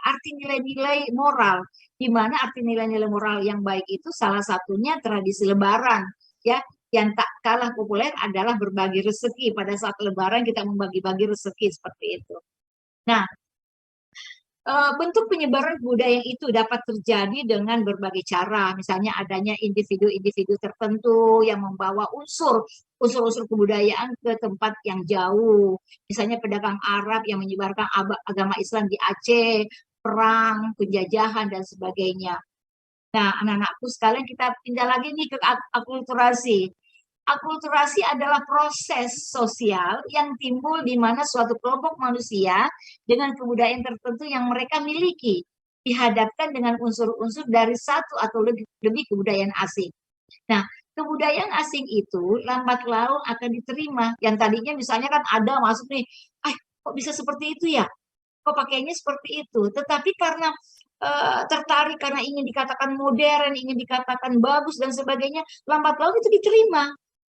arti nilai-nilai moral, di mana arti nilai-nilai moral yang baik itu salah satunya tradisi Lebaran ya, yang tak kalah populer adalah berbagi rezeki. Pada saat Lebaran kita membagi-bagi rezeki seperti itu. Nah, bentuk penyebaran budaya itu dapat terjadi dengan berbagai cara, misalnya adanya individu-individu tertentu yang membawa unsur-unsur kebudayaan ke tempat yang jauh, misalnya pedagang Arab yang menyebarkan agama Islam di Aceh, perang, penjajahan, dan sebagainya. Nah, anak-anakku sekalian, kita pindah lagi nih ke akulturasi. Akulturasi adalah proses sosial yang timbul di mana suatu kelompok manusia dengan kebudayaan tertentu yang mereka miliki dihadapkan dengan unsur-unsur dari satu atau lebih kebudayaan asing. Nah, kebudayaan asing itu lambat laun akan diterima. Yang tadinya misalnya kan ada masuk nih, kok bisa seperti itu ya? Kok pakainya seperti itu? Tetapi karena tertarik, karena ingin dikatakan modern, ingin dikatakan bagus dan sebagainya, lambat laun itu diterima.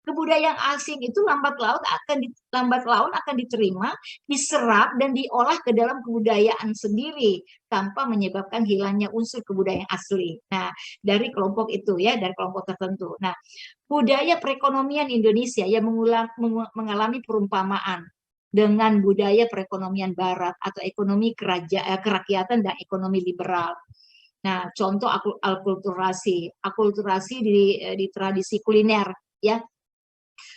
kebudayaan asing itu lambat laun akan diterima, diserap dan diolah ke dalam kebudayaan sendiri tanpa menyebabkan hilangnya unsur kebudayaan asli. Nah, dari kelompok itu ya, dari kelompok tertentu. Nah, budaya perekonomian Indonesia yang mengalami perumpamaan dengan budaya perekonomian Barat atau ekonomi kerakyatan dan ekonomi liberal. Nah, contoh akulturasi di tradisi kuliner, ya.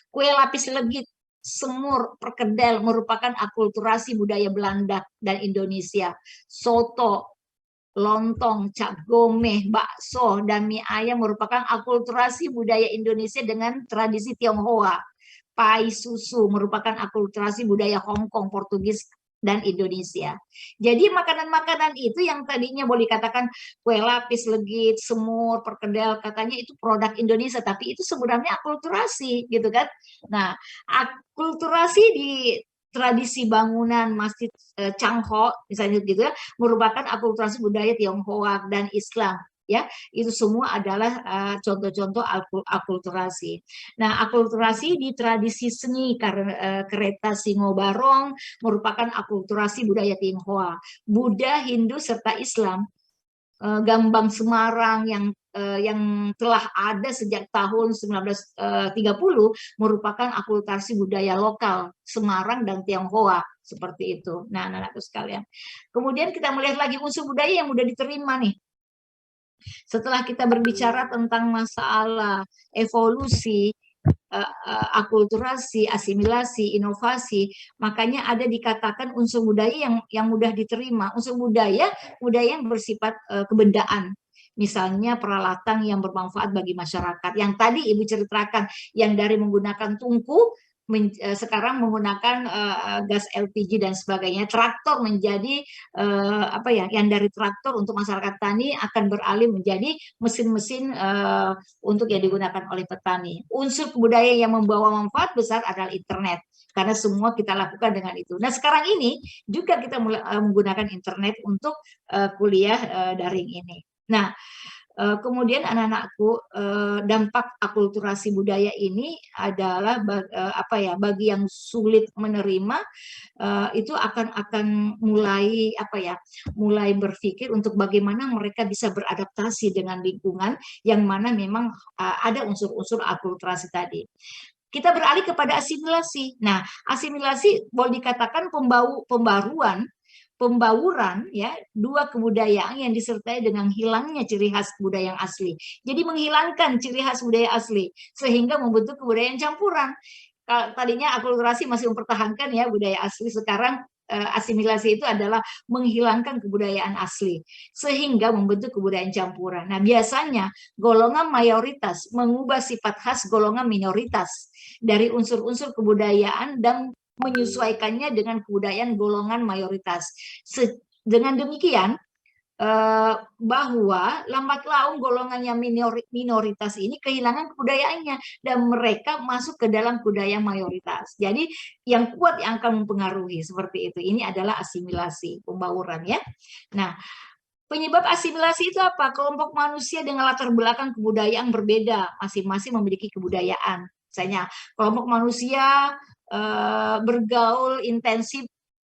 Kue lapis legit, semur, perkedel merupakan akulturasi budaya Belanda dan Indonesia. Soto, lontong, cap gomeh, bakso, dan mie ayam merupakan akulturasi budaya Indonesia dengan tradisi Tionghoa. Pai susu merupakan akulturasi budaya Hong Kong, Portugis, dan Indonesia. Jadi makanan-makanan itu yang tadinya boleh dikatakan kue lapis legit, semur, perkedel, katanya itu produk Indonesia, tapi itu sebenarnya akulturasi gitu kan. Nah, akulturasi di tradisi bangunan Masjid Cangho misalnya gitu ya, merupakan akulturasi budaya Tionghoa dan Islam, ya. Itu semua adalah contoh-contoh akulturasi. Nah, akulturasi di tradisi seni kereta Singo Barong merupakan akulturasi budaya Tionghoa. Buddha, Hindu serta Islam, Gambang Semarang yang telah ada sejak tahun 1930 merupakan akulturasi budaya lokal Semarang dan Tionghoa, seperti itu. Nah, anak-anakku sekalian. Kemudian kita melihat lagi unsur budaya yang mudah diterima nih. Setelah kita berbicara tentang masalah evolusi, akulturasi, asimilasi, inovasi, makanya ada dikatakan unsur budaya yang mudah diterima. Unsur budaya yang bersifat kebendaan. Misalnya peralatan yang bermanfaat bagi masyarakat. Yang tadi Ibu ceritakan, yang dari menggunakan tungku, sekarang menggunakan gas LPG dan sebagainya. Traktor menjadi yang dari traktor untuk masyarakat tani akan beralih menjadi mesin-mesin untuk yang digunakan oleh petani. Unsur kebudayaan yang membawa manfaat besar adalah internet, karena semua kita lakukan dengan itu. Nah, sekarang ini juga kita menggunakan internet untuk kuliah daring ini. Nah, kemudian anak-anakku, dampak akulturasi budaya ini adalah bagi yang sulit menerima, itu akan mulai berpikir untuk bagaimana mereka bisa beradaptasi dengan lingkungan yang mana memang ada unsur-unsur akulturasi tadi. Kita beralih kepada asimilasi. Nah, asimilasi boleh dikatakan pembauran ya, dua kebudayaan yang disertai dengan hilangnya ciri khas kebudayaan asli. Jadi menghilangkan ciri khas budaya asli sehingga membentuk kebudayaan campuran. Tadinya akulturasi masih mempertahankan ya budaya asli, sekarang asimilasi itu adalah menghilangkan kebudayaan asli sehingga membentuk kebudayaan campuran. Nah, biasanya golongan mayoritas mengubah sifat khas golongan minoritas dari unsur-unsur kebudayaan dan menyesuaikannya dengan kebudayaan golongan mayoritas. Dengan demikian, bahwa lambat laun golongan yang minoritas ini kehilangan kebudayaannya dan mereka masuk ke dalam kebudayaan mayoritas. Jadi yang kuat yang akan mempengaruhi seperti itu. Ini adalah asimilasi, pembauran ya. Nah, penyebab asimilasi itu apa? Kelompok manusia dengan latar belakang kebudayaan berbeda, masing-masing memiliki kebudayaan. Misalnya kelompok manusia bergaul intensif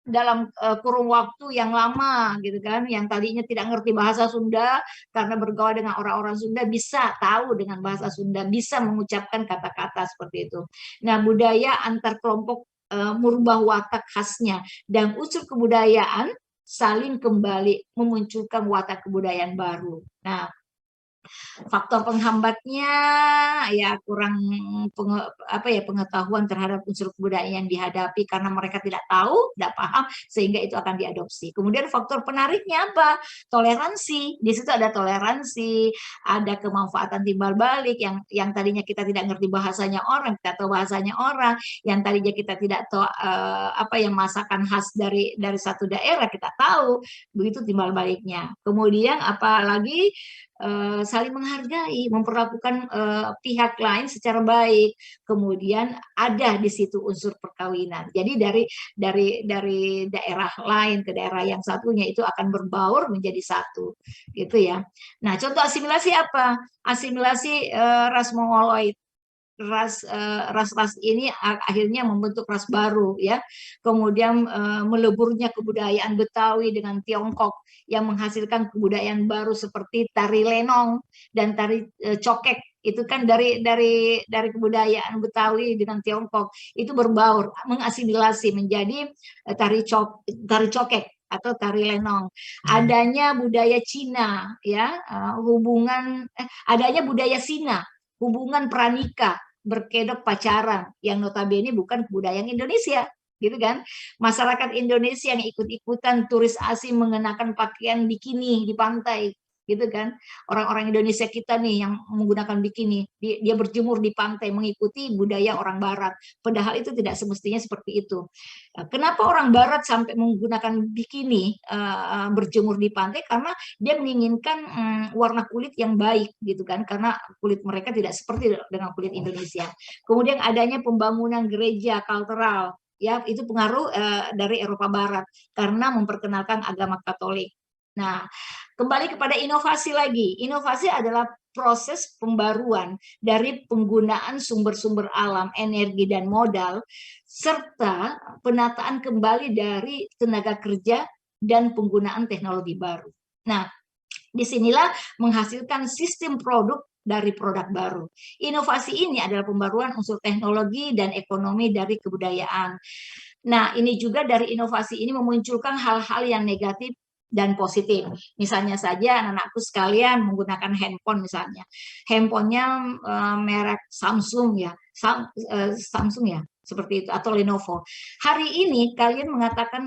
dalam kurun waktu yang lama gitu kan, yang tadinya tidak ngerti bahasa Sunda, karena bergaul dengan orang-orang Sunda bisa tahu dengan bahasa Sunda, bisa mengucapkan kata-kata seperti itu. Nah, budaya antar kelompok merubah watak khasnya dan unsur kebudayaan saling kembali memunculkan watak kebudayaan baru. Nah, faktor penghambatnya ya kurang pengetahuan terhadap unsur kebudayaan yang dihadapi karena mereka tidak tahu, tidak paham, sehingga itu akan diadopsi. Kemudian faktor penariknya apa? Toleransi. Di situ ada toleransi, ada kemanfaatan timbal balik yang tadinya kita tidak ngerti bahasanya orang, kita tahu bahasanya orang, yang tadinya kita tidak tahu masakan khas dari satu daerah, kita tahu, begitu timbal baliknya. Kemudian apalagi saling menghargai, memperlakukan pihak lain secara baik. Kemudian ada di situ unsur perkawinan. Jadi dari daerah lain ke daerah yang satunya itu akan berbaur menjadi satu, gitu ya. Nah, contoh asimilasi apa? Asimilasi ras Mongoloid. ras-ras ini akhirnya membentuk ras baru ya. Kemudian meleburnya kebudayaan Betawi dengan Tiongkok yang menghasilkan kebudayaan baru seperti tari lenong dan tari cokek. Itu kan dari kebudayaan Betawi dengan Tiongkok itu berbaur, mengasimilasi menjadi tari cokek atau tari lenong. Adanya budaya Cina ya, adanya budaya Sina, hubungan pranikah, berkedok pacaran yang notabene bukan kebudayaan Indonesia gitu kan. Masyarakat Indonesia yang ikut-ikutan turis asing mengenakan pakaian bikini di pantai gitu kan. Orang-orang Indonesia kita nih yang menggunakan bikini, dia berjemur di pantai mengikuti budaya orang barat, padahal itu tidak semestinya seperti itu. Kenapa orang barat sampai menggunakan bikini berjemur di pantai? Karena dia menginginkan warna kulit yang baik gitu kan, karena kulit mereka tidak seperti dengan kulit Indonesia. Kemudian adanya pembangunan gereja kultural ya, itu pengaruh dari Eropa Barat karena memperkenalkan agama Katolik. Nah, kembali kepada inovasi lagi. Inovasi adalah proses pembaruan dari penggunaan sumber-sumber alam, energi, dan modal, serta penataan kembali dari tenaga kerja dan penggunaan teknologi baru. Nah, disinilah menghasilkan sistem produk dari produk baru. Inovasi ini adalah pembaruan unsur teknologi dan ekonomi dari kebudayaan. Nah, ini juga dari inovasi ini memunculkan hal-hal yang negatif dan positif. Misalnya saja anak-anakku sekalian menggunakan handphone misalnya. Handphonenya merek Samsung ya. Samsung ya, seperti itu, atau Lenovo. Hari ini kalian mengatakan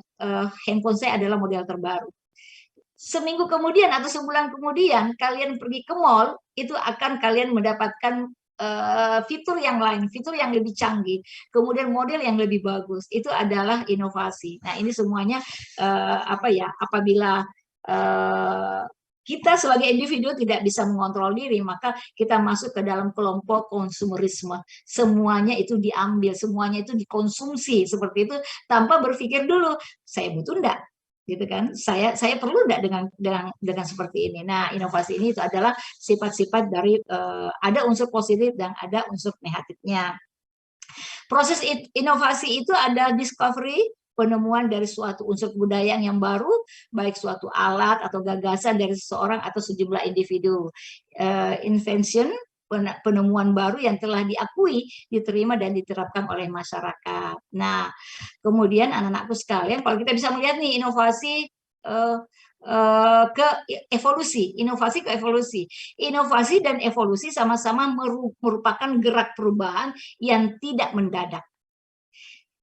handphone saya adalah model terbaru. Seminggu kemudian atau sebulan kemudian kalian pergi ke mall, itu akan kalian mendapatkan fitur yang lain, fitur yang lebih canggih, kemudian model yang lebih bagus. Itu adalah inovasi. Nah, ini semuanya apabila kita sebagai individu tidak bisa mengontrol diri, maka kita masuk ke dalam kelompok konsumerisme. Semuanya itu diambil, semuanya itu dikonsumsi seperti itu tanpa berpikir dulu, saya butuh enggak? Gitu kan, saya perlu enggak dengan seperti ini. Nah, inovasi ini itu adalah sifat-sifat dari ada unsur positif dan ada unsur negatifnya. Proses inovasi itu ada discovery, penemuan dari suatu unsur kebudayaan yang baru, baik suatu alat atau gagasan dari seseorang atau sejumlah individu. Invention, penemuan baru yang telah diakui, diterima, dan diterapkan oleh masyarakat. Nah, kemudian anak-anakku sekalian, kalau kita bisa melihat nih inovasi ke evolusi, inovasi ke evolusi. Inovasi dan evolusi sama-sama merupakan gerak perubahan yang tidak mendadak.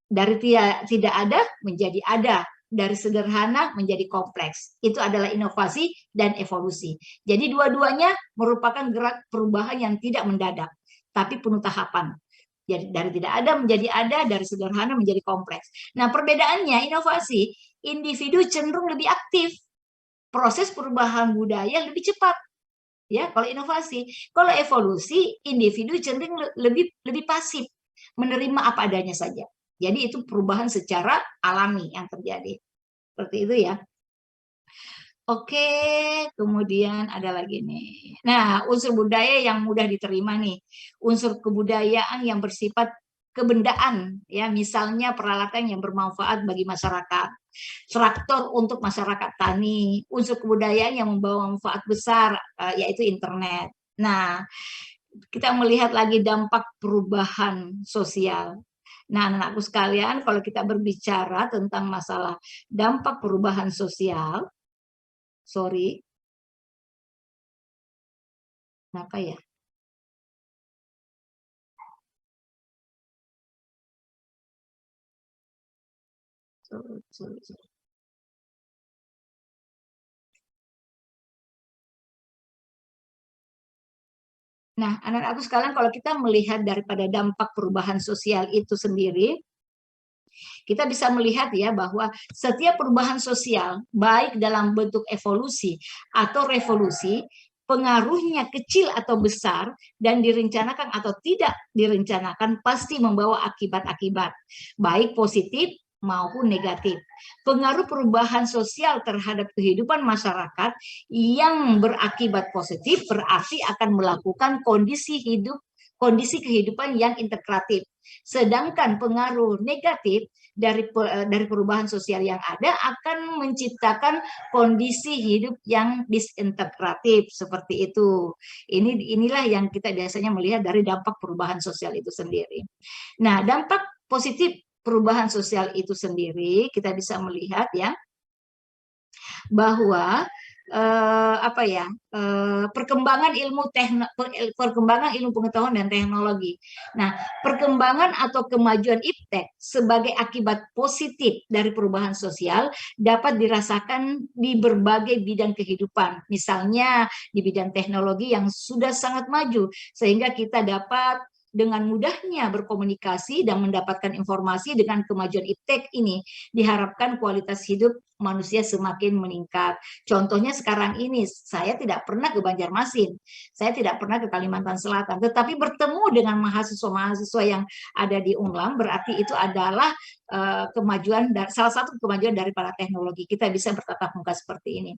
Dari tidak ada menjadi ada, dari sederhana menjadi kompleks. Itu adalah inovasi dan evolusi. Jadi dua-duanya merupakan gerak perubahan yang tidak mendadak, tapi penuh tahapan. Jadi dari tidak ada menjadi ada, dari sederhana menjadi kompleks. Nah, perbedaannya inovasi, individu cenderung lebih aktif. Proses perubahan budaya lebih cepat. Ya, kalau inovasi, kalau evolusi, individu cenderung lebih pasif, menerima apa adanya saja. Jadi itu perubahan secara alami yang terjadi. Seperti itu ya. Oke, kemudian ada lagi nih. Nah, unsur budaya yang mudah diterima nih. Unsur kebudayaan yang bersifat kebendaan, ya, misalnya peralatan yang bermanfaat bagi masyarakat. Traktor untuk masyarakat tani, unsur kebudayaan yang membawa manfaat besar, yaitu internet. Nah, kita melihat lagi dampak perubahan sosial. Nah, anak-anakku sekalian, kalau kita berbicara tentang masalah dampak perubahan sosial, kenapa ya? Sorry. Nah, anak-anakku sekalian, kalau kita melihat daripada dampak perubahan sosial itu sendiri, kita bisa melihat ya bahwa setiap perubahan sosial, baik dalam bentuk evolusi atau revolusi, pengaruhnya kecil atau besar dan direncanakan atau tidak direncanakan pasti membawa akibat-akibat, baik positif maupun negatif. Pengaruh perubahan sosial terhadap kehidupan masyarakat yang berakibat positif berarti akan melakukan kondisi hidup kondisi kehidupan yang integratif. Sedangkan pengaruh negatif dari perubahan sosial yang ada akan menciptakan kondisi hidup yang disintegratif seperti itu. Inilah yang kita biasanya melihat dari dampak perubahan sosial itu sendiri. Nah, dampak positif perubahan sosial itu sendiri kita bisa melihat ya bahwa perkembangan ilmu pengetahuan dan teknologi. Nah, perkembangan atau kemajuan iptek sebagai akibat positif dari perubahan sosial dapat dirasakan di berbagai bidang kehidupan. Misalnya di bidang teknologi yang sudah sangat maju sehingga kita dapat dengan mudahnya berkomunikasi dan mendapatkan informasi. Dengan kemajuan iptek ini diharapkan kualitas hidup manusia semakin meningkat. Contohnya sekarang ini, saya tidak pernah ke Banjarmasin, saya tidak pernah ke Kalimantan Selatan, tetapi bertemu dengan mahasiswa-mahasiswa yang ada di Unlam, berarti itu adalah kemajuan, salah satu kemajuan daripada teknologi. Kita bisa bertatap muka seperti ini.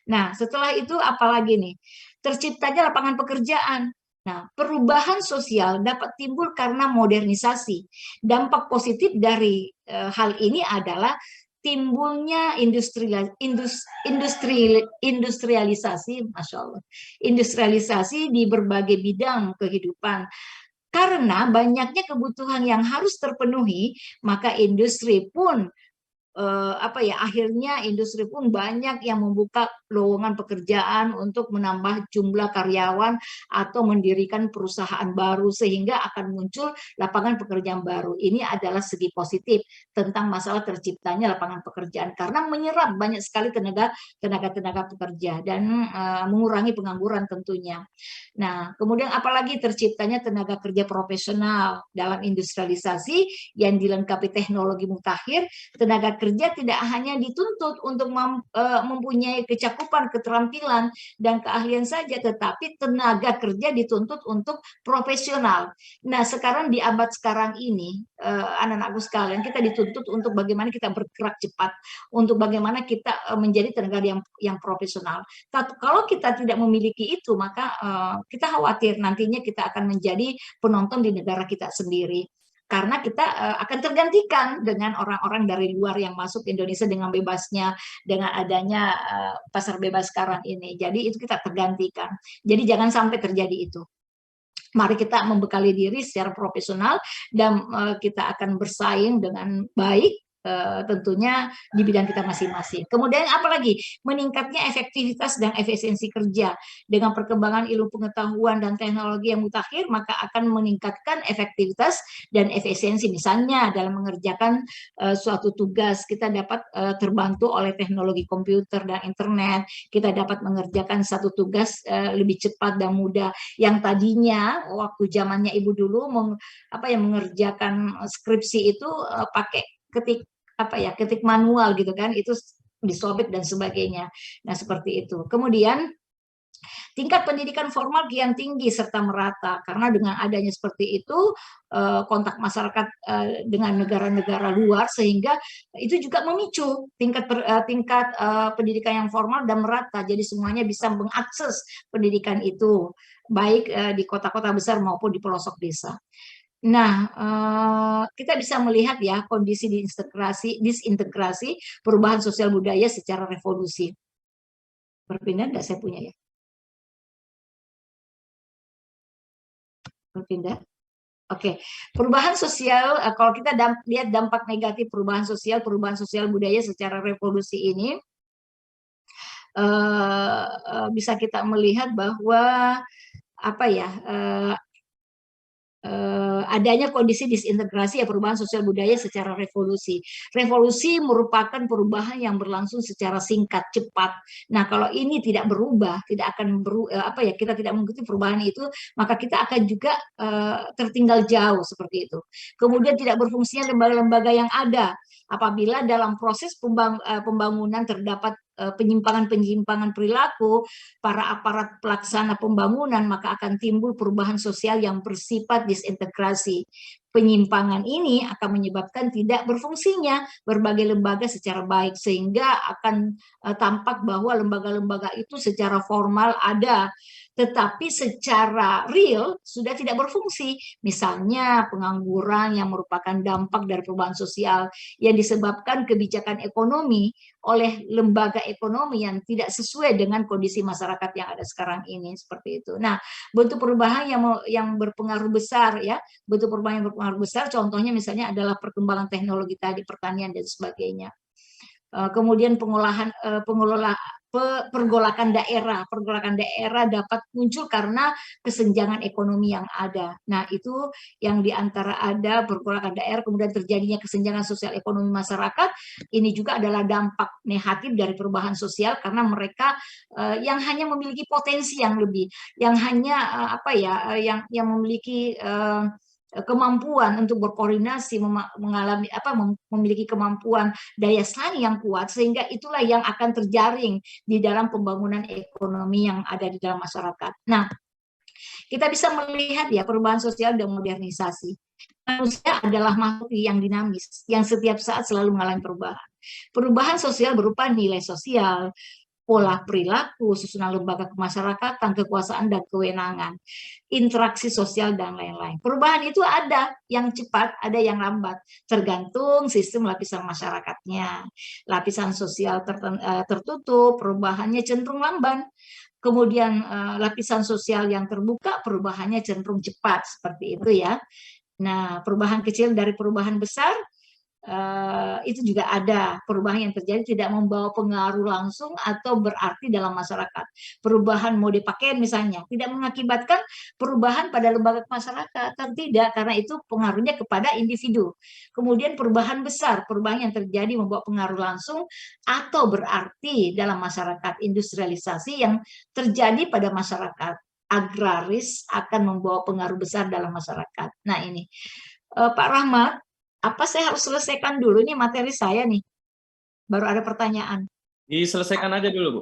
Nah, setelah itu apalagi nih? Terciptanya lapangan pekerjaan. Nah, perubahan sosial dapat timbul karena modernisasi. Dampak positif dari hal ini adalah timbulnya industrialisasi, Masya Allah, industrialisasi di berbagai bidang kehidupan. Karena banyaknya kebutuhan yang harus terpenuhi, maka industri pun akhirnya industri pun banyak yang membuka lowongan pekerjaan untuk menambah jumlah karyawan atau mendirikan perusahaan baru sehingga akan muncul lapangan pekerjaan baru. Ini adalah segi positif tentang masalah terciptanya lapangan pekerjaan karena menyerap banyak sekali tenaga pekerja dan mengurangi pengangguran tentunya. Nah, kemudian apalagi terciptanya tenaga kerja profesional dalam industrialisasi yang dilengkapi teknologi mutakhir. Tenaga kerja tidak hanya dituntut untuk mempunyai kecakupan, keterampilan, dan keahlian saja, tetapi tenaga kerja dituntut untuk profesional. Nah, sekarang di abad sekarang ini, anak-anakku sekalian, kita dituntut untuk bagaimana kita bergerak cepat, untuk bagaimana kita menjadi tenaga yang profesional. Kalau kita tidak memiliki itu, maka kita khawatir nantinya kita akan menjadi penonton di negara kita sendiri. Karena kita akan tergantikan dengan orang-orang dari luar yang masuk ke Indonesia dengan bebasnya, dengan adanya pasar bebas sekarang ini. Jadi itu kita tergantikan. Jadi jangan sampai terjadi itu. Mari kita membekali diri secara profesional dan kita akan bersaing dengan baik. Tentunya di bidang kita masing-masing. Kemudian apalagi meningkatnya efektivitas dan efisiensi kerja dengan perkembangan ilmu pengetahuan dan teknologi yang mutakhir, maka akan meningkatkan efektivitas dan efisiensi. Misalnya dalam mengerjakan suatu tugas kita dapat terbantu oleh teknologi komputer dan internet. Kita dapat mengerjakan satu tugas lebih cepat dan mudah. Yang tadinya waktu zamannya ibu dulu mengerjakan skripsi itu pakai ketik manual gitu kan, itu disobek dan sebagainya. Nah, seperti itu. Kemudian tingkat pendidikan formal kian tinggi serta merata karena dengan adanya seperti itu kontak masyarakat dengan negara-negara luar, sehingga itu juga memicu tingkat pendidikan yang formal dan merata. Jadi semuanya bisa mengakses pendidikan itu baik di kota-kota besar maupun di pelosok desa. Nah, kita bisa melihat ya kondisi disintegrasi perubahan sosial budaya secara revolusi. Berpindah enggak saya punya ya? Berpindah. Oke, perubahan sosial, kalau kita lihat dampak negatif perubahan sosial budaya secara revolusi ini, bisa kita melihat bahwa adanya kondisi disintegrasi ya perubahan sosial budaya secara revolusi. Revolusi merupakan perubahan yang berlangsung secara singkat, cepat. Nah, kalau ini tidak berubah, tidak akan kita tidak mengikuti perubahan itu, maka kita akan juga tertinggal jauh seperti itu. Kemudian tidak berfungsinya lembaga-lembaga yang ada. Apabila dalam proses pembangunan terdapat penyimpangan-penyimpangan perilaku para aparat pelaksana pembangunan, maka akan timbul perubahan sosial yang bersifat disintegrasi. Penyimpangan ini akan menyebabkan tidak berfungsinya berbagai lembaga secara baik, sehingga akan tampak bahwa lembaga-lembaga itu secara formal ada, tetapi secara real sudah tidak berfungsi. Misalnya pengangguran yang merupakan dampak dari perubahan sosial yang disebabkan kebijakan ekonomi oleh lembaga ekonomi yang tidak sesuai dengan kondisi masyarakat yang ada sekarang ini, seperti itu. Nah, bentuk perubahan yang berpengaruh besar, ya, bentuk perubahan yang berpengaruh besar contohnya misalnya adalah perkembangan teknologi tadi, pertanian dan sebagainya. Kemudian pergolakan daerah dapat muncul karena kesenjangan ekonomi yang ada. Nah, itu yang diantara ada pergolakan daerah, kemudian terjadinya kesenjangan sosial ekonomi masyarakat. Ini juga adalah dampak negatif dari perubahan sosial karena mereka yang hanya memiliki potensi yang lebih, yang hanya yang memiliki kemampuan untuk berkoordinasi, memiliki kemampuan daya saing yang kuat, sehingga itulah yang akan terjaring di dalam pembangunan ekonomi yang ada di dalam masyarakat. Nah, kita bisa melihat ya perubahan sosial dan modernisasi. Manusia adalah makhluk yang dinamis, yang setiap saat selalu mengalami perubahan. Perubahan sosial berupa nilai sosial, pola perilaku, susunan lembaga kemasyarakatan, kekuasaan dan kewenangan, interaksi sosial dan lain-lain. Perubahan itu ada yang cepat, ada yang lambat, tergantung sistem lapisan masyarakatnya. Lapisan sosial tertutup, perubahannya cenderung lamban. Kemudian lapisan sosial yang terbuka, perubahannya cenderung cepat, seperti itu ya. Nah, perubahan kecil dari perubahan besar, itu juga ada perubahan yang terjadi tidak membawa pengaruh langsung atau berarti dalam masyarakat. Perubahan mode pakaian misalnya tidak mengakibatkan perubahan pada lembaga masyarakat, tidak, karena itu pengaruhnya kepada individu. Kemudian perubahan besar, perubahan yang terjadi membawa pengaruh langsung atau berarti dalam masyarakat. Industrialisasi yang terjadi pada masyarakat agraris akan membawa pengaruh besar dalam masyarakat. Nah, ini Pak Rahmat, apa saya harus selesaikan dulu nih materi saya nih? Baru ada pertanyaan. Diselesaikan aja dulu, Bu.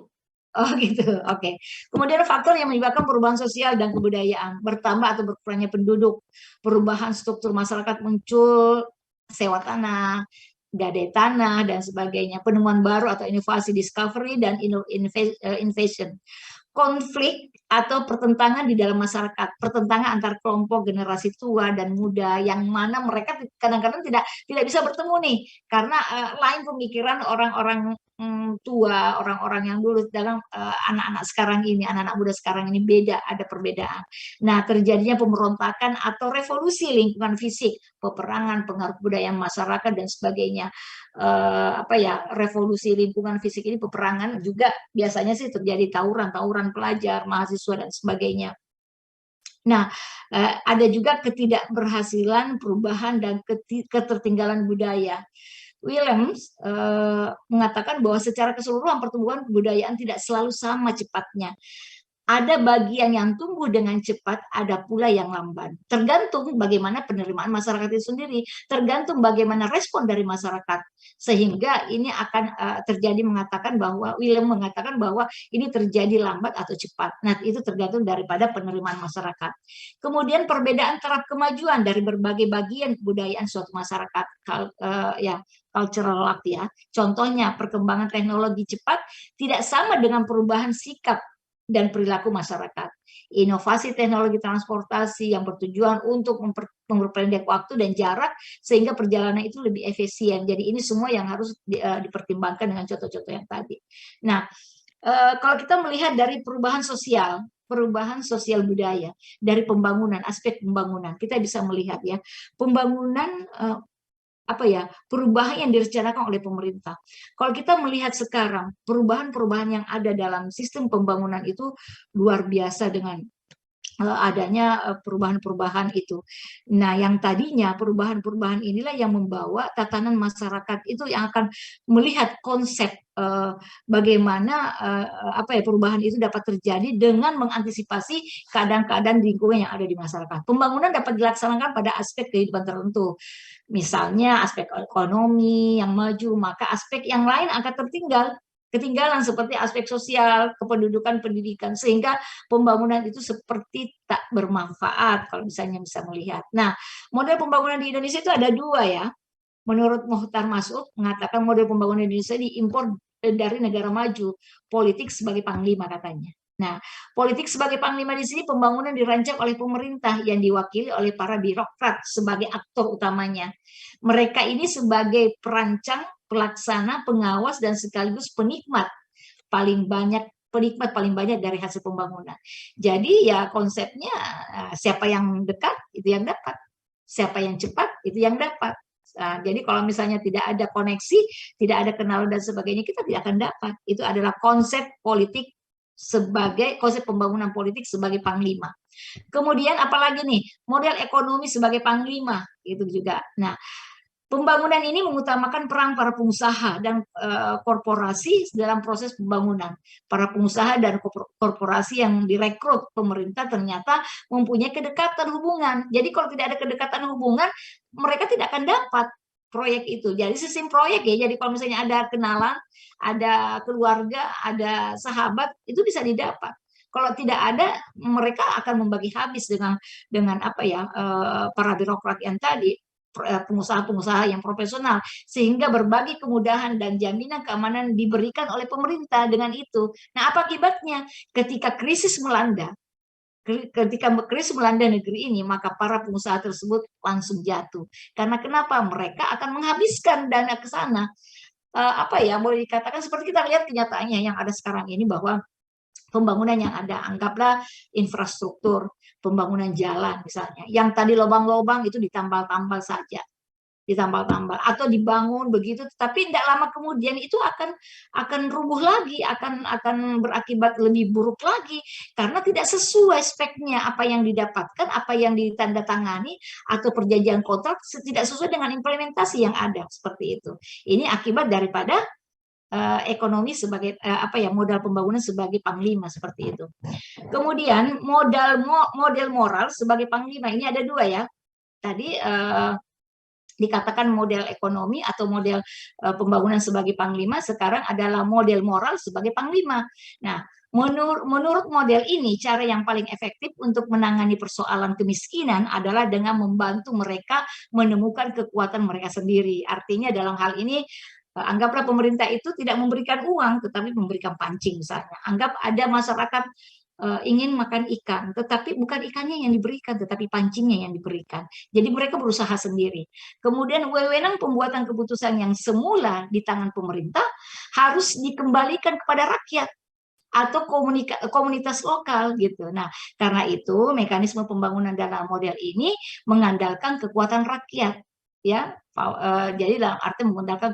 Oh gitu, oke. Kemudian faktor yang menyebabkan perubahan sosial dan kebudayaan, bertambah atau berkurangnya penduduk, perubahan struktur masyarakat muncul, sewa tanah, gadai tanah, dan sebagainya, penemuan baru atau inovasi, discovery, dan innovation. Konflik atau pertentangan di dalam masyarakat, pertentangan antar kelompok generasi tua dan muda yang mana mereka kadang-kadang tidak bisa bertemu nih karena lain pemikiran orang-orang tua, orang-orang yang dulu dalam anak-anak sekarang ini, anak-anak muda sekarang ini beda, ada perbedaan. Nah, terjadinya pemberontakan atau revolusi lingkungan fisik, peperangan, pengaruh budaya masyarakat dan sebagainya. Revolusi lingkungan fisik ini, peperangan juga biasanya sih terjadi tawuran pelajar, mahasiswa dan sebagainya. Nah, ada juga ketidakberhasilan perubahan dan ketertinggalan budaya. Williams mengatakan bahwa secara keseluruhan pertumbuhan kebudayaan tidak selalu sama cepatnya. Ada bagian yang tumbuh dengan cepat, ada pula yang lamban. Tergantung bagaimana penerimaan masyarakat itu sendiri, tergantung bagaimana respon dari masyarakat. Sehingga ini akan terjadi William mengatakan bahwa ini terjadi lambat atau cepat. Nah, itu tergantung daripada penerimaan masyarakat. Kemudian perbedaan taraf kemajuan dari berbagai bagian kebudayaan suatu masyarakat, cultural lag ya. Contohnya perkembangan teknologi cepat tidak sama dengan perubahan sikap dan perilaku masyarakat. Inovasi teknologi transportasi yang bertujuan untuk memperpendek waktu dan jarak sehingga perjalanan itu lebih efisien. Jadi ini semua yang harus dipertimbangkan dengan contoh-contoh yang tadi. Nah, kalau kita melihat dari perubahan sosial budaya, dari pembangunan, aspek pembangunan, kita bisa melihat ya, pembangunan perubahan yang direncanakan oleh pemerintah. Kalau kita melihat sekarang perubahan-perubahan yang ada dalam sistem pembangunan itu luar biasa dengan adanya perubahan-perubahan itu. Nah, yang tadinya perubahan-perubahan inilah yang membawa tatanan masyarakat itu yang akan melihat konsep bagaimana perubahan itu dapat terjadi dengan mengantisipasi keadaan-keadaan lingkungan yang ada di masyarakat. Pembangunan dapat dilaksanakan pada aspek kehidupan tertentu. Misalnya aspek ekonomi yang maju, maka aspek yang lain akan ketinggalan seperti aspek sosial, kependudukan, pendidikan, sehingga pembangunan itu seperti tak bermanfaat kalau misalnya bisa melihat. Nah, model pembangunan di Indonesia itu ada dua ya. Menurut Muhtar Masud mengatakan model pembangunan Indonesia diimpor dari negara maju, politik sebagai panglima katanya. Nah, politik sebagai panglima di sini pembangunan dirancang oleh pemerintah yang diwakili oleh para birokrat sebagai aktor utamanya. Mereka ini sebagai perancang, pelaksana, pengawas, dan sekaligus penikmat paling banyak dari hasil pembangunan. Jadi ya konsepnya siapa yang dekat itu yang dapat, siapa yang cepat itu yang dapat. Jadi kalau misalnya tidak ada koneksi, tidak ada kenalan dan sebagainya, kita tidak akan dapat. Itu adalah konsep politik sebagai konsep pembangunan politik sebagai panglima. Kemudian apalagi nih, model ekonomi sebagai panglima itu juga. Nah, pembangunan ini mengutamakan peran para pengusaha dan korporasi dalam proses pembangunan. Para pengusaha dan korporasi yang direkrut pemerintah ternyata mempunyai kedekatan hubungan. Jadi kalau tidak ada kedekatan hubungan, mereka tidak akan dapat proyek itu. Jadi sistem proyek ya. Jadi kalau misalnya ada kenalan, ada keluarga, ada sahabat, itu bisa didapat. Kalau tidak ada, mereka akan membagi habis dengan apa ya para birokrat yang tadi, pengusaha-pengusaha yang profesional, sehingga berbagi kemudahan dan jaminan keamanan diberikan oleh pemerintah dengan itu. Nah, apa akibatnya? Ketika krisis melanda negeri ini, maka para pengusaha tersebut langsung jatuh. Karena kenapa? Mereka akan menghabiskan dana ke sana. Apa ya, boleh dikatakan seperti kita lihat kenyataannya yang ada sekarang ini, bahwa pembangunan yang ada, anggaplah infrastruktur, pembangunan jalan misalnya, yang tadi lubang-lubang itu ditambal-tambal saja, ditambal-tambal atau dibangun begitu, tapi tidak lama kemudian itu akan rubuh lagi, akan berakibat lebih buruk lagi karena tidak sesuai speknya apa yang didapatkan, apa yang ditandatangani atau perjanjian kontrak tidak sesuai dengan implementasi yang ada, seperti itu. Ini akibat daripada ekonomi sebagai apa ya, modal pembangunan sebagai panglima, seperti itu. Kemudian model moral sebagai panglima ini ada dua ya. Tadi dikatakan model ekonomi atau model pembangunan sebagai panglima, sekarang adalah model moral sebagai panglima. Nah, menurut model ini, cara yang paling efektif untuk menangani persoalan kemiskinan adalah dengan membantu mereka menemukan kekuatan mereka sendiri. Artinya dalam hal ini, anggaplah pemerintah itu tidak memberikan uang, tetapi memberikan pancing misalnya. Anggap ada masyarakat ingin makan ikan, tetapi bukan ikannya yang diberikan, tetapi pancingnya yang diberikan. Jadi mereka berusaha sendiri. Kemudian wewenang pembuatan keputusan yang semula di tangan pemerintah harus dikembalikan kepada rakyat atau komunitas lokal gitu. Nah, karena itu mekanisme pembangunan dalam model ini mengandalkan kekuatan rakyat, ya. Jadi dalam arti mengandalkan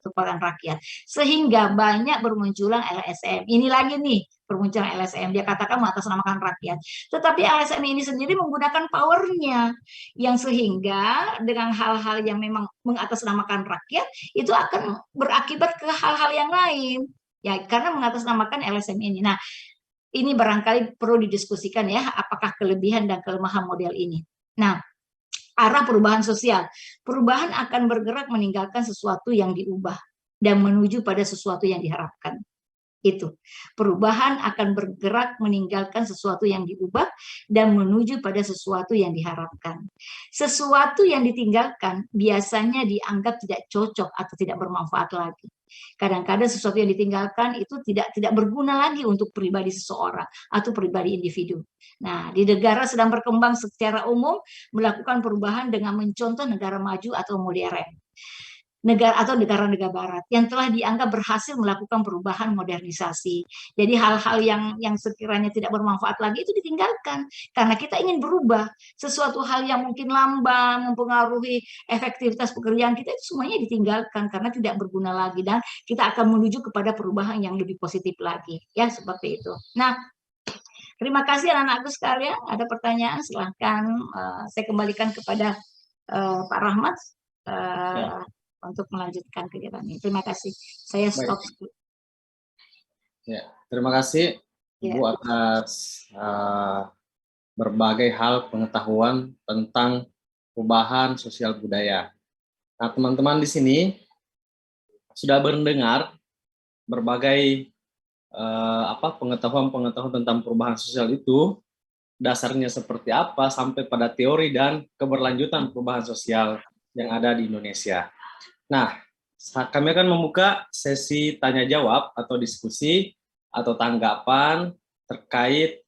kekuatan rakyat, sehingga banyak bermunculan LSM. Ini lagi nih bermunculan LSM, dia katakan mengatasnamakan rakyat. Tetapi LSM ini sendiri menggunakan powernya, yang sehingga dengan hal-hal yang memang mengatasnamakan rakyat, itu akan berakibat ke hal-hal yang lain. Ya, karena mengatasnamakan LSM ini. Nah, ini barangkali perlu didiskusikan ya, apakah kelebihan dan kelemahan model ini. Nah, arah perubahan sosial. Perubahan akan bergerak meninggalkan sesuatu yang diubah dan menuju pada sesuatu yang diharapkan. Itu. Perubahan akan bergerak meninggalkan sesuatu yang diubah dan menuju pada sesuatu yang diharapkan. Sesuatu yang ditinggalkan biasanya dianggap tidak cocok atau tidak bermanfaat lagi. Kadang-kadang sesuatu yang ditinggalkan itu tidak berguna lagi untuk pribadi seseorang atau pribadi individu. Nah, di negara sedang berkembang secara umum melakukan perubahan dengan mencontoh negara maju atau modern. Negara-negara barat yang telah dianggap berhasil melakukan perubahan modernisasi. Jadi hal-hal yang sekiranya tidak bermanfaat lagi itu ditinggalkan karena kita ingin berubah. Sesuatu hal yang mungkin lamban, mempengaruhi efektivitas pekerjaan kita, itu semuanya ditinggalkan karena tidak berguna lagi, dan kita akan menuju kepada perubahan yang lebih positif lagi. Ya, seperti itu. Nah, terima kasih anak-anakku sekalian. Ada pertanyaan silahkan saya kembalikan kepada Pak Rahmat. Ya, untuk melanjutkan kegiatan ini. Terima kasih. Saya stop. Ya, terima kasih Ibu atas berbagai hal pengetahuan tentang perubahan sosial budaya. Nah, teman-teman di sini sudah mendengar berbagai pengetahuan tentang perubahan sosial itu, dasarnya seperti apa sampai pada teori dan keberlanjutan perubahan sosial yang ada di Indonesia. Nah, kami akan membuka sesi tanya jawab atau diskusi atau tanggapan terkait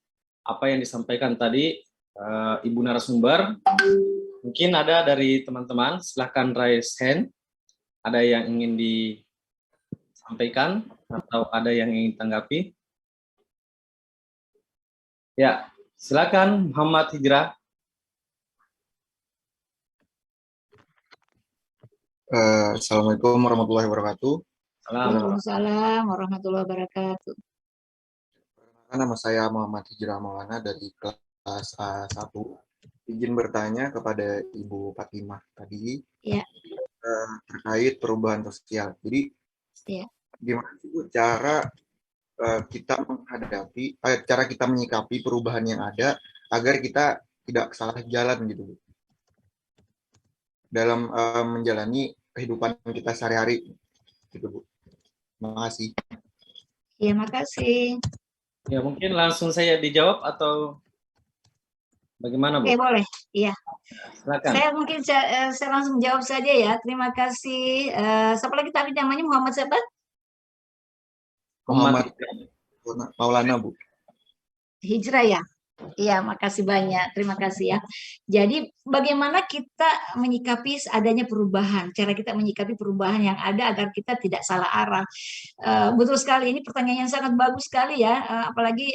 apa yang disampaikan tadi Ibu narasumber. Mungkin ada dari teman-teman, silahkan raise hand. Ada yang ingin disampaikan atau ada yang ingin tanggapi? Ya, silakan Muhammad Hijrah. Assalamualaikum warahmatullahi wabarakatuh. Waalaikumsalam warahmatullahi wabarakatuh. Nama saya Muhammad Hijrah Maulana dari kelas A1. Izin bertanya kepada Ibu Fatimah tadi terkait perubahan sosial. Jadi gimana sih Bu cara kita menghadapi, cara kita menyikapi perubahan yang ada agar kita tidak salah jalan gitu Bu, dalam menjalani kehidupan kita sehari-hari gitu Bu. Terima kasih. Ya, makasih. Ya, mungkin langsung saya dijawab atau bagaimana, Bu? Oke, boleh. Iya. Silakan. Saya langsung jawab saja ya. Terima kasih. Siapa lagi tadi namanya, Muhammad siapa? Muhammad Maulana, Bu. Hijrah ya? Iya, makasih banyak. Terima kasih ya. Jadi, bagaimana kita menyikapi adanya perubahan, cara kita menyikapi perubahan yang ada agar kita tidak salah arah. Betul sekali, ini pertanyaan yang sangat bagus sekali ya. Apalagi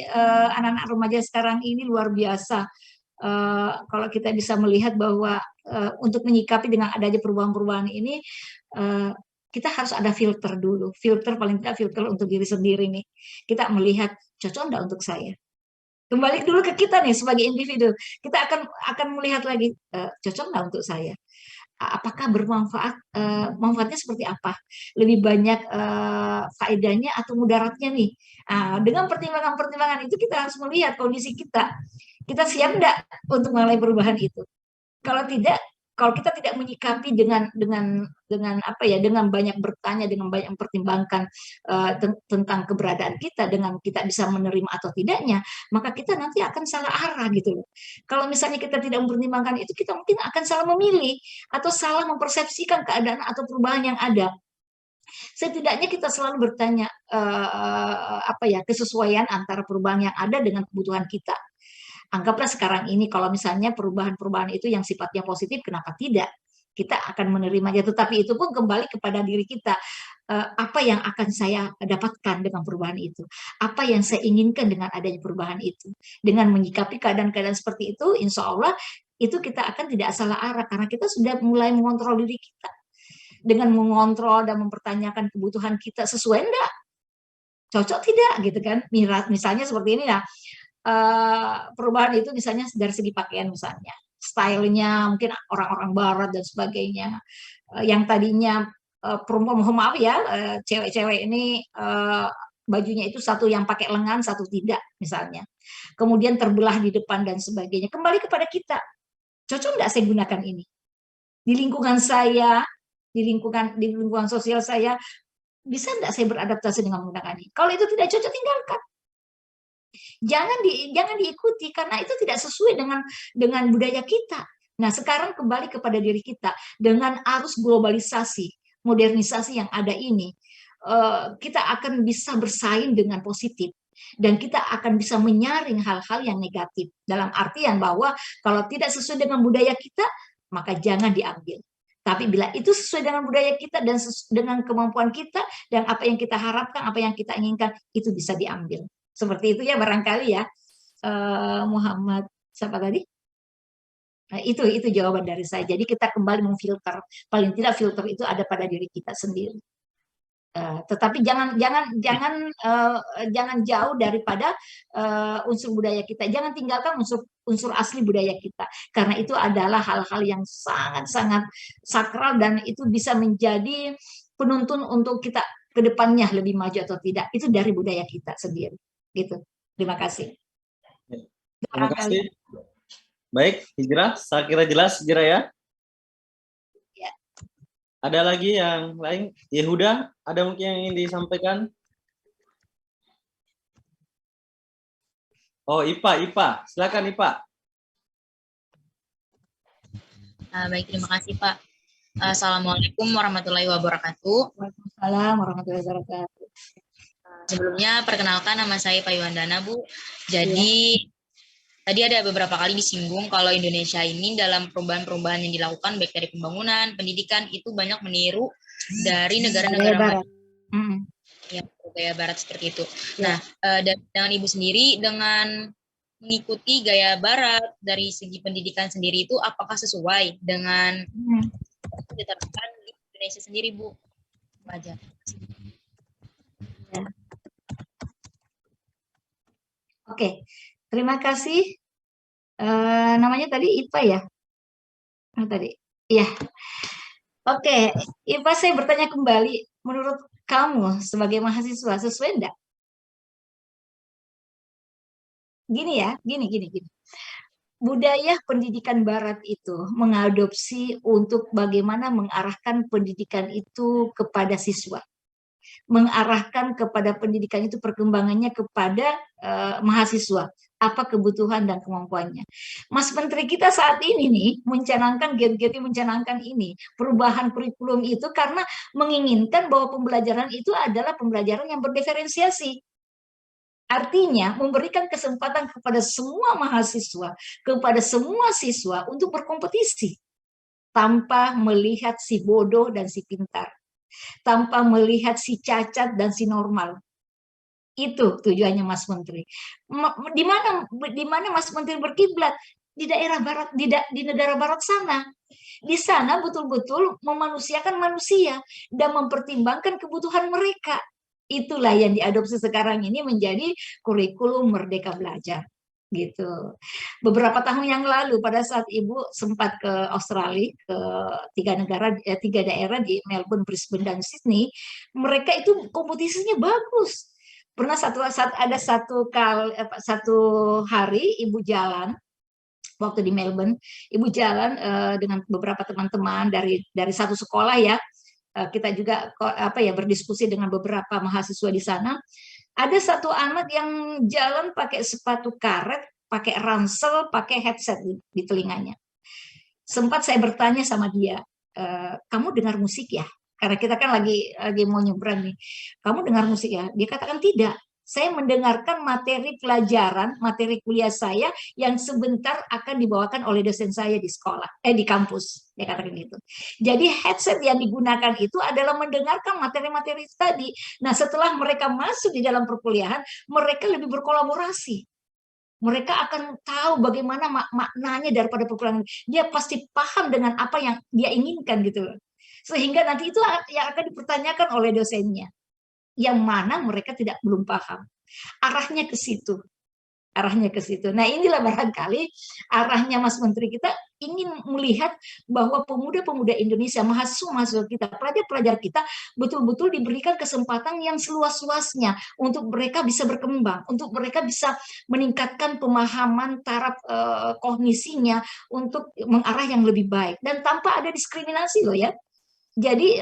anak-anak remaja sekarang ini luar biasa. Kalau kita bisa melihat bahwa untuk menyikapi dengan adanya perubahan-perubahan ini, kita harus ada filter dulu. Filter, paling tidak filter untuk diri sendiri nih. Kita melihat, cocok enggak untuk saya? Kembali dulu ke kita nih sebagai individu. Kita akan melihat lagi, cocok nggak untuk saya? Apakah bermanfaat? Manfaatnya seperti apa? Lebih banyak faedahnya atau mudaratnya nih? Dengan pertimbangan-pertimbangan itu kita harus melihat kondisi kita. Kita siap nggak untuk mengalami perubahan itu? Kalau tidak, kalau kita tidak menyikapi dengan apa ya, dengan banyak bertanya, dengan banyak mempertimbangkan tentang keberadaan kita, dengan kita bisa menerima atau tidaknya, maka kita nanti akan salah arah gitu loh. Kalau misalnya kita tidak mempertimbangkan itu, kita mungkin akan salah memilih atau salah mempersepsikan keadaan atau perubahan yang ada. Setidaknya kita selalu bertanya apa ya, kesesuaian antara perubahan yang ada dengan kebutuhan kita. Anggaplah sekarang ini kalau misalnya perubahan-perubahan itu yang sifatnya positif, kenapa tidak? Kita akan menerimanya, tetapi itu pun kembali kepada diri kita. Apa yang akan saya dapatkan dengan perubahan itu? Apa yang saya inginkan dengan adanya perubahan itu? Dengan menyikapi keadaan-keadaan seperti itu, insya Allah itu kita akan tidak salah arah, karena kita sudah mulai mengontrol diri kita. Dengan mengontrol dan mempertanyakan kebutuhan kita, sesuai enggak? Cocok tidak? Gitu kan? Misalnya seperti ini ya. Perubahan itu misalnya dari segi pakaian, misalnya stylenya mungkin orang-orang barat dan sebagainya, yang tadinya perempuan, mohon maaf ya, cewek-cewek ini bajunya itu satu yang pakai lengan, satu tidak misalnya, kemudian terbelah di depan dan sebagainya. Kembali kepada kita, cocok nggak saya gunakan ini di lingkungan saya, di lingkungan sosial saya, bisa nggak saya beradaptasi dengan menggunakan ini? Kalau itu tidak cocok, tinggalkan. Jangan diikuti karena itu tidak sesuai dengan budaya kita. Nah, sekarang kembali kepada diri kita dengan arus globalisasi, modernisasi yang ada ini, kita akan bisa bersaing dengan positif dan kita akan bisa menyaring hal-hal yang negatif, dalam artian bahwa kalau tidak sesuai dengan budaya kita, maka jangan diambil. Tapi bila itu sesuai dengan budaya kita dan dengan kemampuan kita dan apa yang kita harapkan, apa yang kita inginkan, itu bisa diambil. Seperti itu ya barangkali ya, Muhammad siapa tadi? Nah, itu jawaban dari saya. Jadi kita kembali memfilter. Paling tidak filter itu ada pada diri kita sendiri. Tetapi jangan jauh daripada unsur budaya kita. Jangan tinggalkan unsur asli budaya kita. Karena itu adalah hal-hal yang sangat-sangat sakral dan itu bisa menjadi penuntun untuk kita ke depannya lebih maju atau tidak. Itu dari budaya kita sendiri. Gitu. Terima kasih. Terima kasih. Baik, Hijrah, saya kira jelas Hijrah ya. Ya. Ada lagi yang lain? Yehuda, ada mungkin yang ingin disampaikan? Oh, Ipa. Silakan Ipa. Baik, terima kasih Pak. Assalamualaikum warahmatullahi wabarakatuh. Waalaikumsalam warahmatullahi wabarakatuh. Sebelumnya, perkenalkan nama saya Payuandana, Bu. Jadi, tadi ada beberapa kali disinggung kalau Indonesia ini dalam perubahan-perubahan yang dilakukan, baik dari pembangunan, pendidikan, itu banyak meniru dari negara-negara Barat. Ya, gaya Barat seperti itu. Nah, dengan Ibu sendiri, dengan mengikuti gaya Barat dari segi pendidikan sendiri itu, apakah sesuai dengan diterapkan di Indonesia sendiri, Bu? Aja. Ya. Oke, terima kasih. Namanya tadi IPA ya? Tadi, ya. Oke, IPA, saya bertanya kembali, menurut kamu sebagai mahasiswa sesuai enggak? Gini ya, gini. Budaya pendidikan Barat itu mengadopsi untuk bagaimana mengarahkan pendidikan itu kepada siswa. Mengarahkan kepada pendidikan itu perkembangannya kepada mahasiswa. Apa kebutuhan dan kemampuannya. Mas Menteri kita saat ini nih mencanangkan, giat-giatnya mencanangkan ini, perubahan kurikulum itu karena menginginkan bahwa pembelajaran itu adalah pembelajaran yang berdiferensiasi. Artinya memberikan kesempatan kepada semua mahasiswa, kepada semua siswa untuk berkompetisi tanpa melihat si bodoh dan si pintar, tanpa melihat si cacat dan si normal. Itu tujuannya Mas Menteri. Di mana Mas Menteri berkiblat? Di daerah barat, di negara barat sana. Di sana betul-betul memanusiakan manusia dan mempertimbangkan kebutuhan mereka. Itulah yang diadopsi sekarang ini menjadi kurikulum Merdeka Belajar. Gitu. Beberapa tahun yang lalu pada saat Ibu sempat ke Australia, ke tiga daerah di Melbourne, Brisbane, dan Sydney, mereka itu kompetisinya bagus. Pernah ada satu hari Ibu jalan waktu di Melbourne, Ibu jalan dengan beberapa teman-teman dari satu sekolah ya. Kita juga berdiskusi dengan beberapa mahasiswa di sana. Ada satu anak yang jalan pakai sepatu karet, pakai ransel, pakai headset di telinganya. Sempat saya bertanya sama dia, kamu dengar musik ya? Karena kita kan lagi mau nyebrang nih. Kamu dengar musik ya? Dia katakan tidak. Saya mendengarkan materi pelajaran, materi kuliah saya yang sebentar akan dibawakan oleh dosen saya di sekolah, di kampus. Dia katakan gitu. Jadi headset yang digunakan itu adalah mendengarkan materi-materi tadi. Nah, setelah mereka masuk di dalam perkuliahan, mereka lebih berkolaborasi. Mereka akan tahu bagaimana maknanya daripada perkuliahan. Dia pasti paham dengan apa yang dia inginkan gitu loh. Sehingga nanti itu yang akan dipertanyakan oleh dosennya. Yang mana mereka belum paham. Arahnya ke situ. Nah, inilah barangkali arahnya Mas Menteri kita ingin melihat bahwa pemuda-pemuda Indonesia, mahasiswa-mahasiswa kita, pelajar-pelajar kita betul-betul diberikan kesempatan yang seluas-luasnya untuk mereka bisa berkembang, untuk mereka bisa meningkatkan pemahaman taraf kognisinya untuk mengarah yang lebih baik dan tanpa ada diskriminasi loh ya. Jadi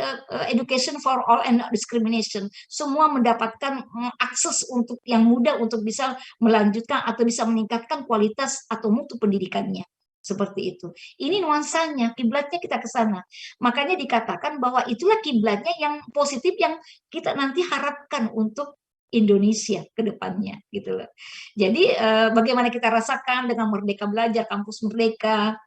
education for all and not discrimination. Semua mendapatkan akses untuk yang mudah untuk bisa melanjutkan atau bisa meningkatkan kualitas atau mutu pendidikannya. Seperti itu. Ini nuansanya, kiblatnya kita ke sana. Makanya dikatakan bahwa itulah kiblatnya yang positif yang kita nanti harapkan untuk Indonesia ke depannya gitu loh. Jadi bagaimana kita rasakan dengan Merdeka Belajar, kampus Merdeka,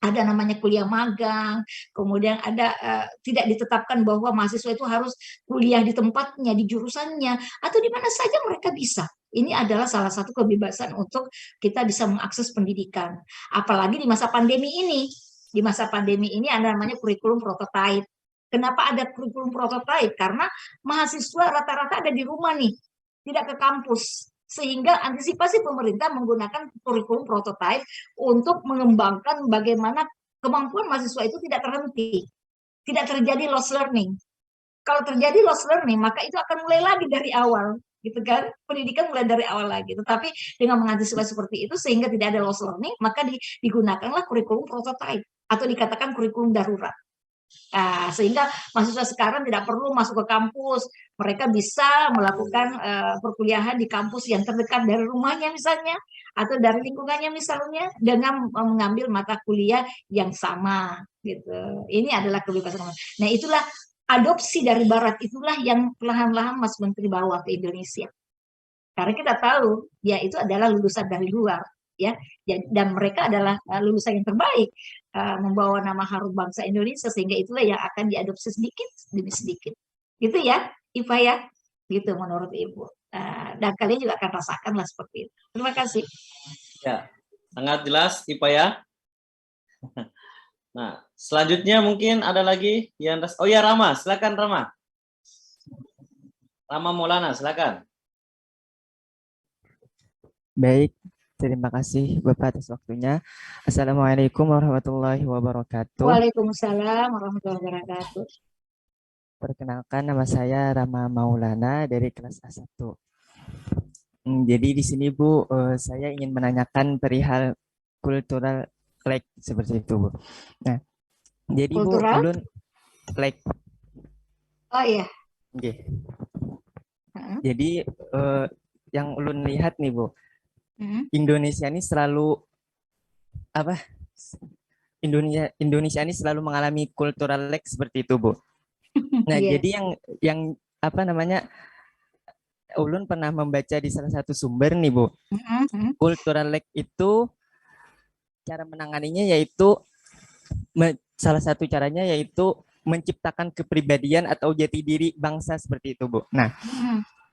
ada namanya kuliah magang, kemudian ada tidak ditetapkan bahwa mahasiswa itu harus kuliah di tempatnya, di jurusannya, atau di mana saja mereka bisa. Ini adalah salah satu kebebasan untuk kita bisa mengakses pendidikan. Apalagi di masa pandemi ini. Di masa pandemi ini ada namanya kurikulum prototype. Kenapa ada kurikulum prototype? Karena mahasiswa rata-rata ada di rumah nih, tidak ke kampus. Sehingga antisipasi pemerintah menggunakan kurikulum prototype untuk mengembangkan bagaimana kemampuan mahasiswa itu tidak terhenti, tidak terjadi loss learning. Kalau terjadi loss learning, maka itu akan mulai lagi dari awal, gitu kan? Pendidikan mulai dari awal lagi. Tetapi dengan mengantisipasi seperti itu sehingga tidak ada loss learning, maka digunakanlah kurikulum prototype atau dikatakan kurikulum darurat. Nah, sehingga mahasiswa sekarang tidak perlu masuk ke kampus, mereka bisa melakukan perkuliahan di kampus yang terdekat dari rumahnya misalnya, atau dari lingkungannya misalnya, dengan mengambil mata kuliah yang sama gitu. Ini adalah kebebasan. Nah, itulah adopsi dari Barat itulah yang perlahan-lahan Mas Menteri bawa ke Indonesia. Karena kita tahu dia itu adalah lulusan dari luar, ya, dan mereka adalah lulusan yang terbaik, membawa nama harum bangsa Indonesia, sehingga itulah yang akan diadopsi sedikit demi sedikit, gitu ya, Iva ya, gitu menurut Ibu. Dan kalian juga akan rasakanlah seperti itu. Terima kasih. Ya, sangat jelas Iva ya. Nah, selanjutnya mungkin ada lagi yang oh ya, Rama, silakan Rama. Rama Maulana, silakan. Baik, terima kasih Bapak atas waktunya. Assalamualaikum warahmatullahi wabarakatuh. Waalaikumsalam warahmatullahi wabarakatuh. Perkenalkan, nama saya Rama Maulana dari kelas A1. Jadi di sini Bu, saya ingin menanyakan perihal cultural lag seperti itu Bu. Nah, jadi Kultural? Bu, ulun lag. Oh iya. Okay. Jadi yang ulun lihat nih Bu, Indonesia ini selalu apa? Indonesia ini selalu mengalami cultural lag seperti itu Bu. Nah, jadi yang apa namanya? Ulun pernah membaca di salah satu sumber nih Bu. Cultural lag itu cara menanganinya yaitu salah satu caranya yaitu menciptakan kepribadian atau jati diri bangsa seperti itu Bu. Nah,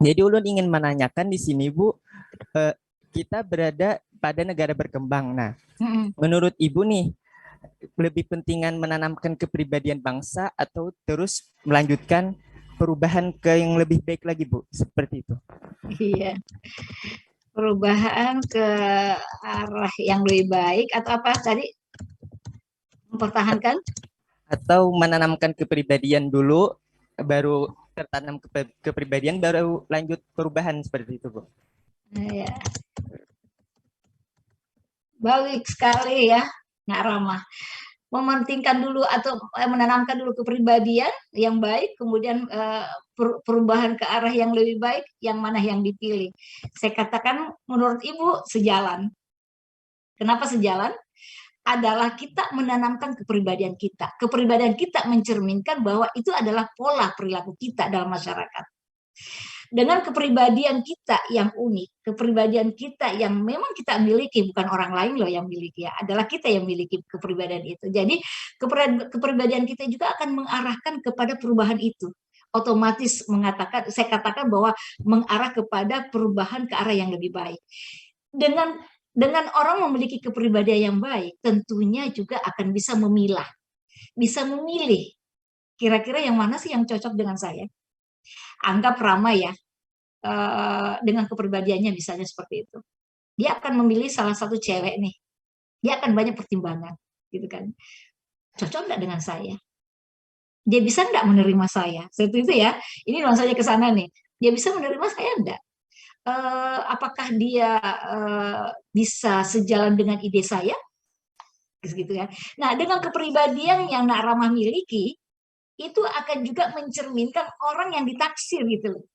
jadi ulun ingin menanyakan di sini Bu, kita berada pada negara berkembang. Nah, menurut Ibu nih, lebih pentingan menanamkan kepribadian bangsa atau terus melanjutkan perubahan ke yang lebih baik lagi Bu, seperti itu? Iya, perubahan ke arah yang lebih baik atau apa tadi? Mempertahankan? Atau menanamkan kepribadian dulu, baru tertanam kepribadian, baru lanjut perubahan seperti itu Bu. Iya. Baik sekali ya, Nak Rama. Mementingkan dulu atau menanamkan dulu kepribadian yang baik, kemudian perubahan ke arah yang lebih baik, yang mana yang dipilih. Saya katakan menurut Ibu sejalan. Kenapa sejalan? Adalah kita menanamkan kepribadian kita. Kepribadian kita mencerminkan bahwa itu adalah pola perilaku kita dalam masyarakat. Dengan kepribadian kita yang unik, kepribadian kita yang memang kita miliki, bukan orang lain loh yang miliki ya, adalah kita yang miliki kepribadian itu. Jadi kepribadian kita juga akan mengarahkan kepada perubahan itu. Otomatis mengatakan, saya katakan bahwa mengarah kepada perubahan ke arah yang lebih baik. Dengan orang memiliki kepribadian yang baik, tentunya juga akan bisa memilah, bisa memilih kira-kira yang mana sih yang cocok dengan saya. Anggap Rama ya, dengan kepribadiannya misalnya seperti itu. Dia akan memilih salah satu cewek nih. Dia akan banyak pertimbangan, gitu kan. Cocok nggak dengan saya? Dia bisa nggak menerima saya? Seperti itu ya. Ini langsung saja ke sana nih. Dia bisa menerima saya nggak? Apakah dia bisa sejalan dengan ide saya? Gitu ya. Nah, dengan kepribadian yang Nak Rama miliki, itu akan juga mencerminkan orang yang ditaksir gitu loh.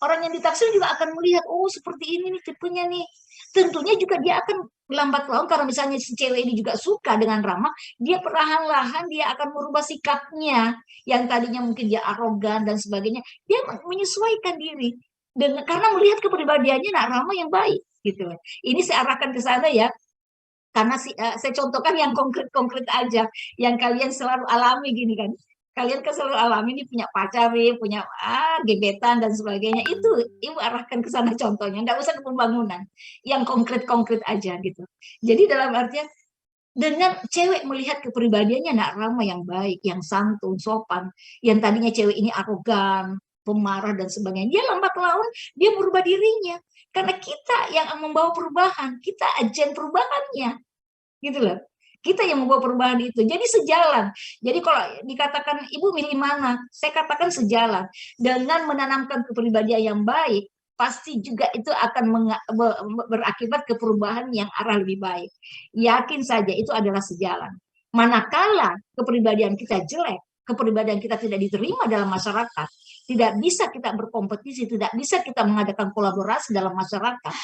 Orang yang ditaksir juga akan melihat, oh seperti ini nih tipenya nih. Tentunya juga dia akan lambat laun, karena misalnya si cewek ini juga suka dengan Rama, dia perlahan-lahan dia akan merubah sikapnya. Yang tadinya mungkin dia arogan dan sebagainya, dia menyesuaikan diri. Karena melihat kepribadiannya Nak Rama yang baik. Gitu. Ini saya arahkan ke sana ya. Karena saya contohkan yang konkret-konkret aja, yang kalian selalu alami gini kan. Kalian kan selalu alami ini punya pacar, punya gebetan dan sebagainya. Itu Ibu arahkan ke sana contohnya, nggak usah ke pembangunan. Yang konkret-konkret aja gitu. Jadi dalam artian dengan cewek melihat kepribadiannya Nak Rama yang baik, yang santun, sopan, yang tadinya cewek ini arogan, pemarah dan sebagainya, dia lambat laun dia merubah dirinya. Karena kita yang membawa perubahan, kita agen perubahannya. Gitu loh. Kita yang membawa perubahan itu. Jadi sejalan. Jadi kalau dikatakan Ibu milih mana? Saya katakan sejalan. Dengan menanamkan kepribadian yang baik, pasti juga itu akan berakibat ke perubahan yang arah lebih baik. Yakin saja itu adalah sejalan. Manakala kepribadian kita jelek, kepribadian kita tidak diterima dalam masyarakat, tidak bisa kita berkompetisi, tidak bisa kita mengadakan kolaborasi dalam masyarakat,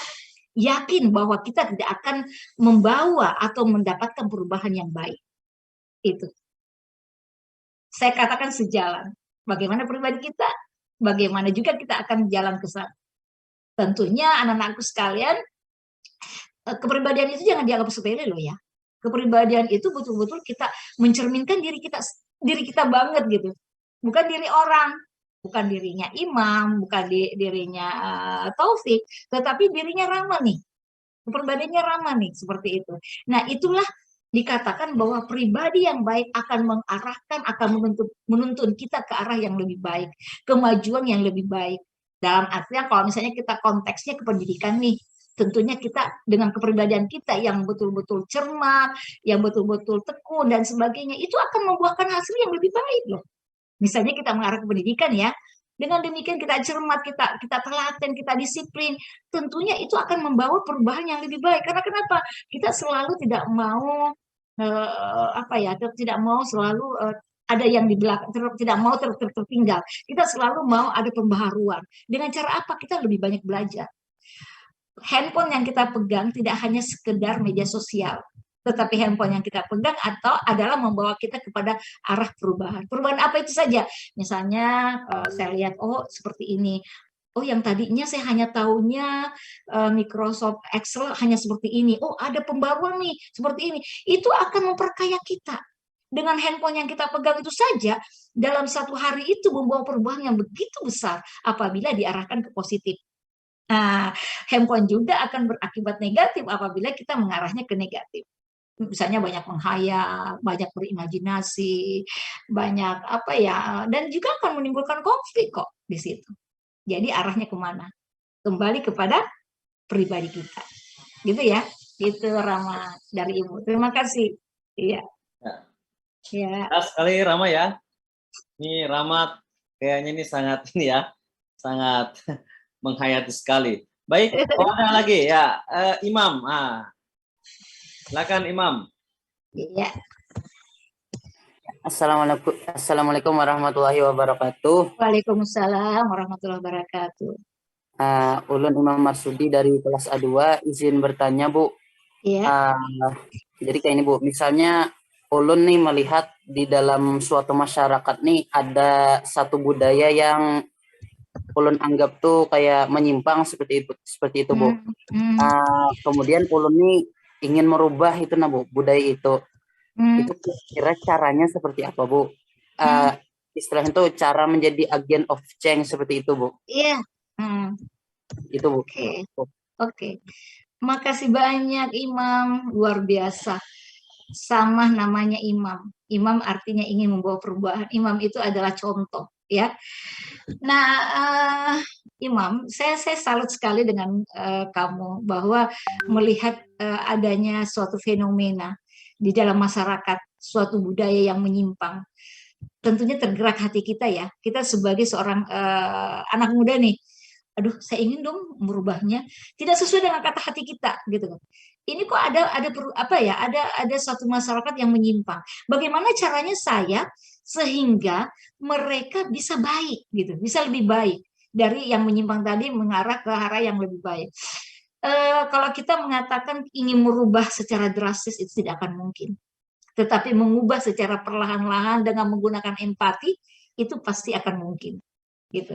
yakin bahwa kita tidak akan membawa atau mendapatkan perubahan yang baik. Itu. Saya katakan sejalan. bagaimana pribadi kita, bagaimana juga kita akan jalan ke sana. Tentunya anak-anakku sekalian, kepribadian itu jangan dianggap sepele loh ya. Kepribadian itu betul-betul kita mencerminkan diri kita banget gitu. Bukan diri orang, bukan dirinya Imam, bukan dirinya Taufik, tetapi dirinya Rama nih. Kepribadiannya Rama nih, seperti itu. Nah, itulah dikatakan bahwa pribadi yang baik akan mengarahkan, akan menuntun kita ke arah yang lebih baik, kemajuan yang lebih baik. Dalam artinya kalau misalnya kita konteksnya ke pendidikan nih, tentunya kita dengan kepribadian kita yang betul-betul cermat, yang betul-betul tekun dan sebagainya, itu akan membuahkan hasil yang lebih baik loh. Misalnya kita mengarah ke pendidikan ya, dengan demikian kita cermat, kita telaten, kita disiplin, tentunya itu akan membawa perubahan yang lebih baik. Karena kenapa? Kita selalu tidak mau tidak mau selalu ada yang di belakang, tidak mau tertinggal. Kita selalu mau ada pembaharuan. Dengan cara apa? Kita lebih banyak belajar. Handphone yang kita pegang tidak hanya sekedar media sosial, tetapi handphone yang kita pegang atau adalah membawa kita kepada arah perubahan. Perubahan apa itu saja? Misalnya saya lihat, oh seperti ini. Oh yang tadinya saya hanya tahunya Microsoft Excel hanya seperti ini. Oh ada pembaruan nih seperti ini. Itu akan memperkaya kita. Dengan handphone yang kita pegang itu saja, dalam satu hari itu membawa perubahan yang begitu besar apabila diarahkan ke positif. Nah, handphone juga akan berakibat negatif apabila kita mengarahnya ke negatif. Misalnya banyak menghayal, banyak berimajinasi, banyak dan juga akan menimbulkan konflik kok di situ. Jadi arahnya kemana? Kembali kepada pribadi kita. Gitu ya. Itu Rama dari Ibu. Terima kasih. Iya. Ya. Sekali Rama ya. Ini Rama kayaknya ini sangat sangat menghayati sekali. Baik, ada lagi ya, Imam. Silakan Imam. Iya. Assalamualaikum warahmatullahi wabarakatuh. Waalaikumsalam warahmatullahi wabarakatuh. Ulun Imam Marsudi dari kelas A2, izin bertanya Bu. Iya. Jadi kayak ini Bu, misalnya ulun nih melihat di dalam suatu masyarakat nih ada satu budaya yang ulun anggap tuh kayak menyimpang seperti itu Bu. Kemudian ulun nih ingin merubah itu Bu, budaya itu. Itu kira caranya seperti apa Bu? Istilahnya itu cara menjadi agent of change seperti itu Bu. Iya. Itu Bu. Oke. Makasih banyak Imam, luar biasa. Sama namanya Imam. Imam artinya ingin membawa perubahan. Imam itu adalah contoh ya. Nah, Imam, saya salut sekali dengan kamu bahwa melihat adanya suatu fenomena di dalam masyarakat, suatu budaya yang menyimpang. Tentunya tergerak hati kita ya. Kita sebagai seorang anak muda nih, aduh saya ingin dong merubahnya. Tidak sesuai dengan kata hati kita gitu. Ini kok ada satu masyarakat yang menyimpang. Bagaimana caranya saya sehingga mereka bisa baik gitu, bisa lebih baik dari yang menyimpang tadi mengarah ke arah yang lebih baik. Kalau kita mengatakan ingin merubah secara drastis itu tidak akan mungkin. Tetapi mengubah secara perlahan-lahan dengan menggunakan empati itu pasti akan mungkin. Gitu.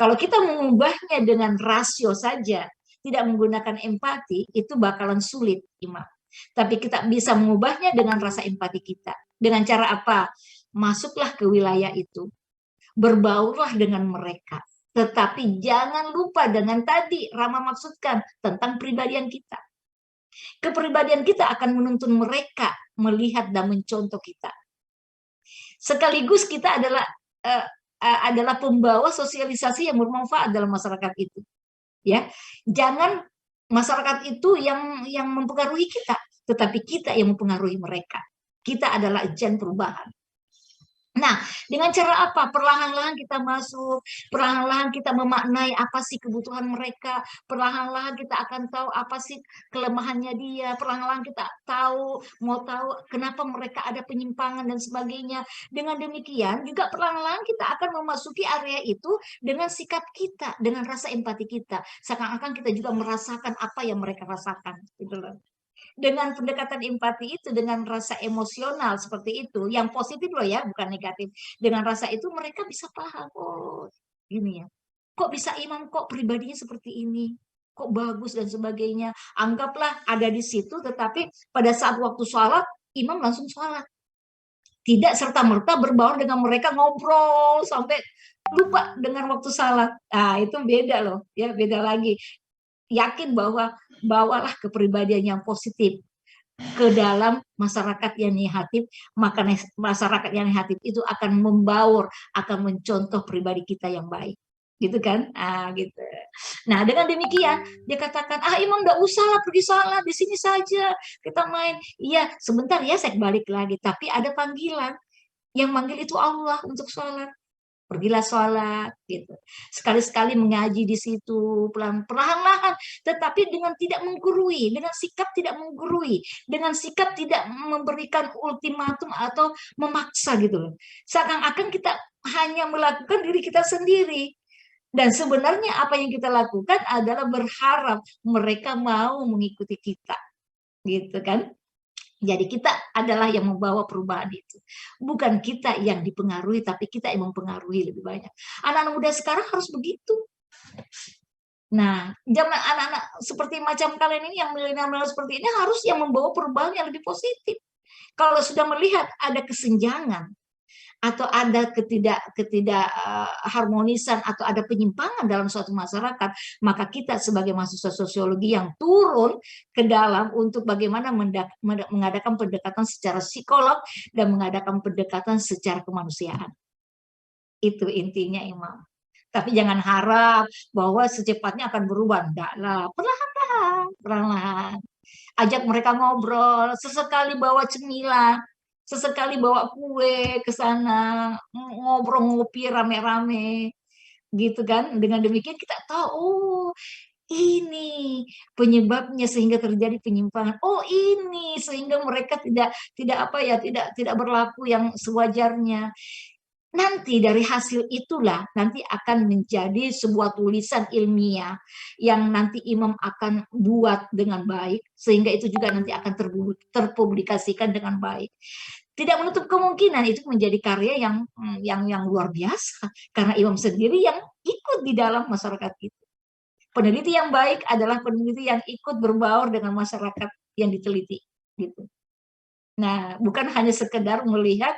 Kalau kita mengubahnya dengan rasio saja, tidak menggunakan empati, itu bakalan sulit, Imam. Tapi kita bisa mengubahnya dengan rasa empati kita. Dengan cara apa? Masuklah ke wilayah itu. Berbaurlah dengan mereka. Tetapi jangan lupa dengan tadi Rama maksudkan tentang pribadian kita. Kepribadian kita akan menuntun mereka melihat dan mencontoh kita. Sekaligus kita adalah pembawa sosialisasi yang bermanfaat dalam masyarakat itu. Ya, jangan masyarakat itu yang mempengaruhi kita, tetapi kita yang mempengaruhi mereka. Kita adalah agen perubahan. Nah, dengan cara apa? Perlahan-lahan kita masuk, perlahan-lahan kita memaknai apa sih kebutuhan mereka, perlahan-lahan kita akan tahu apa sih kelemahannya dia, perlahan-lahan kita mau tahu kenapa mereka ada penyimpangan dan sebagainya. Dengan demikian juga perlahan-lahan kita akan memasuki area itu dengan sikap kita, dengan rasa empati kita. Seakan-akan kita juga merasakan apa yang mereka rasakan, gitu loh. Dengan pendekatan empati itu, dengan rasa emosional seperti itu, yang positif loh ya, bukan negatif. Dengan rasa itu mereka bisa paham, oh gini ya, kok bisa imam kok pribadinya seperti ini, kok bagus dan sebagainya. Anggaplah ada di situ, tetapi pada saat waktu sholat, imam langsung sholat. Tidak serta-merta berbaur dengan mereka ngobrol sampai lupa dengan waktu salat. Nah, itu beda loh, ya beda lagi. Yakin bahwa bawalah kepribadian yang positif ke dalam masyarakat yang negatif, maka masyarakat yang negatif itu akan membaur, akan mencontoh pribadi kita yang baik. Gitu kan? Gitu. Nah, dengan demikian dia katakan, imam enggak usah lah pergi salat, di sini saja kita main. Iya, sebentar ya saya balik lagi, tapi ada panggilan. Yang manggil itu Allah untuk sholat. Pergilah sholat, gitu. Sekali-sekali mengaji di situ, perlahan-lahan, tetapi dengan tidak menggurui, dengan sikap tidak menggurui, dengan sikap tidak memberikan ultimatum atau memaksa gitu loh. Seakan-akan kita hanya melakukan diri kita sendiri. Dan sebenarnya apa yang kita lakukan adalah berharap mereka mau mengikuti kita, gitu kan? Jadi kita adalah yang membawa perubahan itu. Bukan kita yang dipengaruhi, tapi kita yang mempengaruhi lebih banyak. Anak-anak muda sekarang harus begitu. Nah, zaman anak-anak seperti macam kalian ini, yang milenial seperti ini, harus yang membawa perubahan yang lebih positif. Kalau sudah melihat ada kesenjangan, atau ada harmonisan atau ada penyimpangan dalam suatu masyarakat, maka kita sebagai mahasiswa sosiologi yang turun ke dalam untuk bagaimana mengadakan pendekatan secara psikolog dan mengadakan pendekatan secara kemanusiaan. Itu intinya, Imam. Tapi jangan harap bahwa secepatnya akan berubah. Enggak lah, perlahan-lahan. Ajak mereka ngobrol, sesekali bawa cemilan, sesekali bawa kue ke sana, ngobrol ngopi rame-rame, gitu kan. Dengan demikian kita tahu, oh ini penyebabnya sehingga terjadi penyimpangan. Oh ini sehingga mereka tidak berlaku yang sewajarnya. Nanti dari hasil itulah nanti akan menjadi sebuah tulisan ilmiah yang nanti imam akan buat dengan baik, sehingga itu juga nanti akan terpublikasikan dengan baik. Tidak menutup kemungkinan itu menjadi karya yang luar biasa karena imam sendiri yang ikut di dalam masyarakat itu. Peneliti yang baik adalah peneliti yang ikut berbaur dengan masyarakat yang diteliti, gitu. Nah, bukan hanya sekedar melihat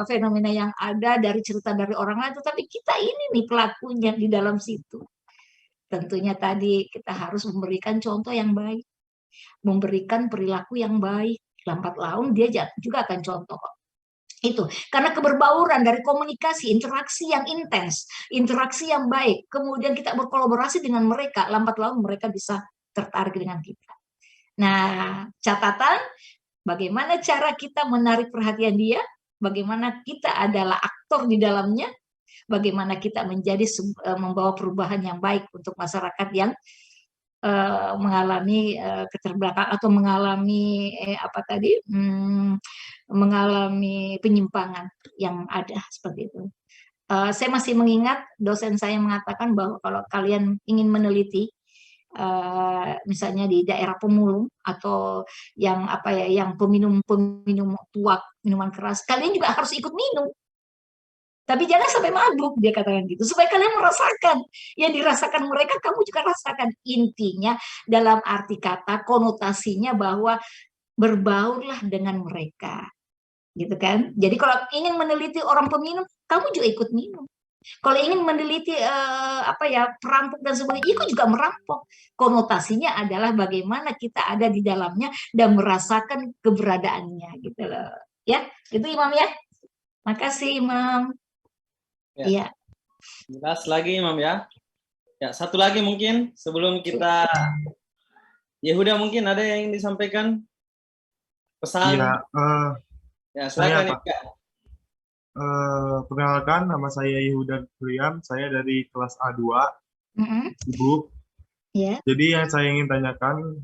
fenomena yang ada dari cerita dari orang lain, tetapi kita ini nih pelakunya di dalam situ. Tentunya tadi kita harus memberikan contoh yang baik, memberikan perilaku yang baik. Lambat laun dia juga akan contoh. Itu karena keberbauran dari komunikasi, interaksi yang intens, interaksi yang baik, kemudian kita berkolaborasi dengan mereka, lambat laun mereka bisa tertarik dengan kita. Nah, catatan, bagaimana cara kita menarik perhatian dia, bagaimana kita adalah aktor di dalamnya, bagaimana kita menjadi membawa perubahan yang baik untuk masyarakat yang mengalami keterbelakangan atau mengalami mengalami penyimpangan yang ada seperti itu. Saya masih mengingat dosen saya mengatakan bahwa kalau kalian ingin meneliti misalnya di daerah pemulung atau yang peminum tuak, minuman keras, kalian juga harus ikut minum. Tapi jangan sampai mabuk, dia katakan gitu. Supaya kalian merasakan. Yang dirasakan mereka, kamu juga rasakan. Intinya dalam arti kata, konotasinya bahwa berbaurlah dengan mereka. Gitu kan. Jadi kalau ingin meneliti orang peminum, kamu juga ikut minum. Kalau ingin meneliti perampok dan sebagainya, ikut juga merampok. Konotasinya adalah bagaimana kita ada di dalamnya dan merasakan keberadaannya. Gitu loh. Ya, itu Imam ya. Makasih Imam. Iya. Jelas lagi Imam ya. Ya, satu lagi mungkin sebelum kita Yehuda mungkin ada yang ingin disampaikan pesan. Iya. Silakan ya. Perkenalkan, nama saya Yehuda Priam, saya dari kelas A2. Ibu. Yeah. Jadi yang saya ingin tanyakan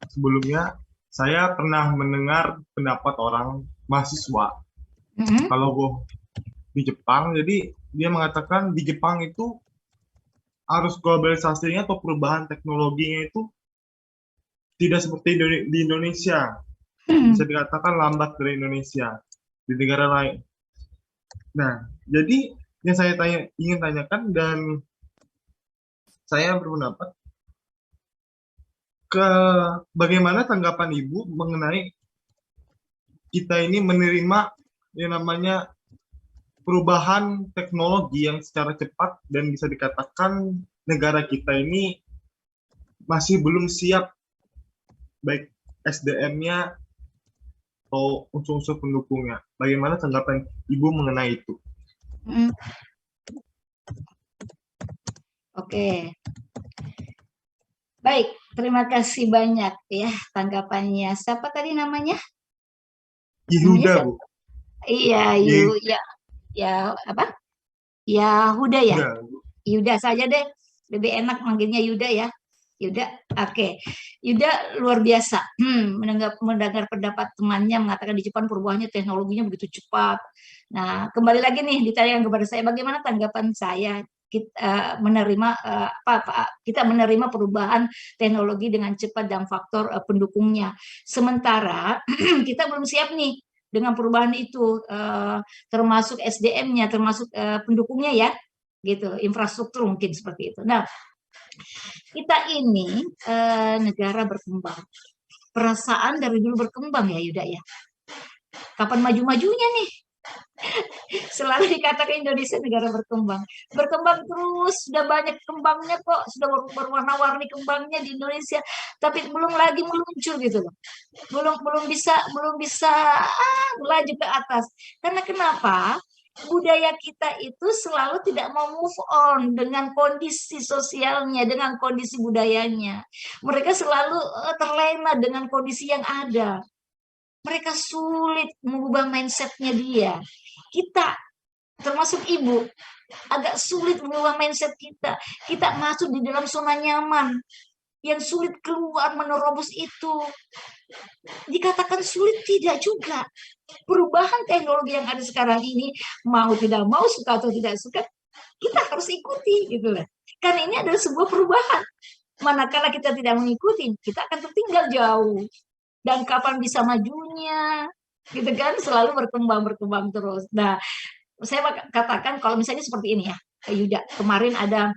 sebelumnya, saya pernah mendengar pendapat orang mahasiswa. Kalau di Jepang, jadi dia mengatakan di Jepang itu arus globalisasinya atau perubahan teknologinya itu tidak seperti di Indonesia. Bisa dikatakan lambat dari Indonesia di negara lain. Nah, jadi yang saya ingin tanyakan dan saya berpendapat bagaimana tanggapan Ibu mengenai kita ini menerima yang namanya perubahan teknologi yang secara cepat dan bisa dikatakan negara kita ini masih belum siap, baik SDM-nya atau unsur-unsur pendukungnya. Bagaimana tanggapan Ibu mengenai itu? Oke. Baik, terima kasih banyak ya tanggapannya. Siapa tadi namanya? Yehuda, Bu. Iya, ya apa? Ya Huda ya. Yuda saja deh, lebih enak manggilnya Yuda ya. Yuda, oke. Yuda luar biasa. Mendengar pendapat temannya mengatakan di Jepang perubahannya teknologinya begitu cepat. Nah, kembali lagi nih ditanyakan kepada saya, bagaimana tanggapan saya kita menerima perubahan teknologi dengan cepat dan faktor pendukungnya. Sementara kita belum siap nih dengan perubahan itu, termasuk SDM-nya, termasuk pendukungnya ya, gitu, infrastruktur mungkin seperti itu. Nah, kita ini negara berkembang, perasaan dari dulu berkembang ya Yuda ya. Kapan maju-majunya nih? Selalu dikatakan Indonesia negara berkembang terus, sudah banyak kembangnya kok, sudah berwarna-warni kembangnya di Indonesia, tapi belum lagi meluncur gitu loh, belum bisa melaju ke atas. Karena kenapa? Budaya kita itu selalu tidak mau move on dengan kondisi sosialnya, dengan kondisi budayanya. Mereka selalu terlena dengan kondisi yang ada. Mereka sulit mengubah mindsetnya dia. Kita, termasuk ibu, agak sulit mengubah mindset kita. Kita masuk di dalam zona nyaman, yang sulit keluar menerobos itu. Dikatakan sulit, tidak juga. Perubahan teknologi yang ada sekarang ini, mau tidak mau, suka atau tidak suka, kita harus ikuti gitu lah. Karena ini adalah sebuah perubahan. Manakala kita tidak mengikuti, kita akan tertinggal jauh. Dan kapan bisa majunya, gitu kan, selalu berkembang terus. Nah, saya katakan kalau misalnya seperti ini ya, Yuda, kemarin ada,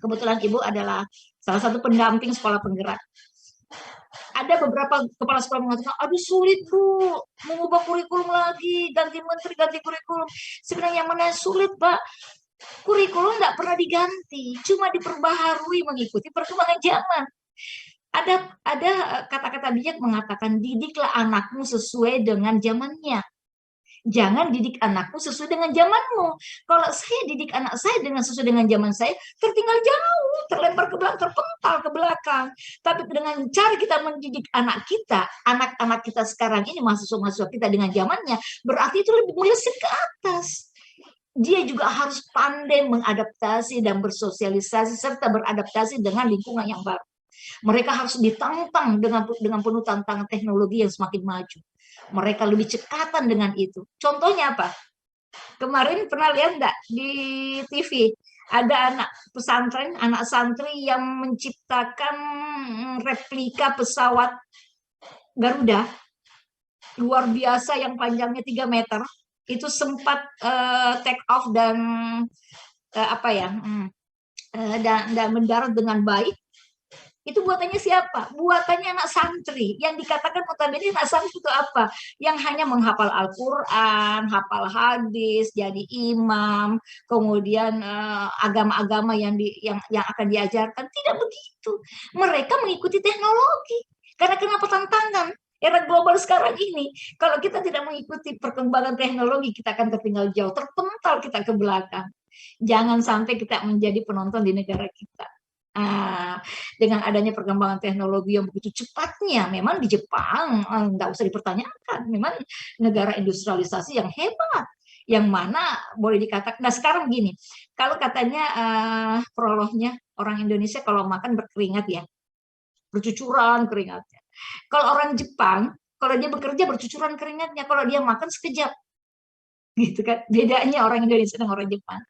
kebetulan Ibu adalah salah satu pendamping sekolah penggerak. Ada beberapa kepala sekolah mengatakan, aduh sulit Bu, mengubah kurikulum lagi, ganti menteri, ganti kurikulum. Sebenarnya yang mana sulit Pak? Kurikulum nggak pernah diganti, cuma diperbaharui mengikuti perkembangan zaman. Ada kata-kata bijak mengatakan, didiklah anakmu sesuai dengan zamannya. Jangan didik anakmu sesuai dengan zamanmu. Kalau saya didik anak saya sesuai dengan zaman saya, tertinggal jauh, terlempar ke belakang, terpental ke belakang. Tapi dengan cara kita mendidik anak-anak kita sekarang ini, mahasiswa-mahasiswa kita dengan zamannya, berarti itu lebih melesat ke atas. Dia juga harus pandai mengadaptasi dan bersosialisasi serta beradaptasi dengan lingkungan yang baru. Mereka harus ditantang dengan penuh tantangan teknologi yang semakin maju. Mereka lebih cekatan dengan itu. Contohnya apa? Kemarin pernah lihat enggak di TV? Ada anak pesantren, anak santri yang menciptakan replika pesawat Garuda. Luar biasa, yang panjangnya 3 meter. Itu sempat take off dan dan mendarat dengan baik. Itu buatannya siapa? Buatannya anak santri. Yang dikatakan notabene anak santri itu apa? Yang hanya menghafal Al-Quran, hafal hadis, jadi imam, kemudian agama-agama yang akan diajarkan. Tidak begitu. Mereka mengikuti teknologi. Karena kenapa tantangan? Era global sekarang ini, kalau kita tidak mengikuti perkembangan teknologi, kita akan tertinggal jauh, terpental kita ke belakang. Jangan sampai kita menjadi penonton di negara kita. Dengan adanya perkembangan teknologi yang begitu cepatnya, memang di Jepang nggak usah dipertanyakan, memang negara industrialisasi yang hebat, yang mana boleh dikatakan. Nah sekarang begini, kalau katanya prolognya orang Indonesia kalau makan berkeringat ya, bercucuran keringatnya. Kalau orang Jepang, kalau dia bekerja bercucuran keringatnya, kalau dia makan sekejap. gitu kan. Bedanya orang Indonesia dengan orang Jepang.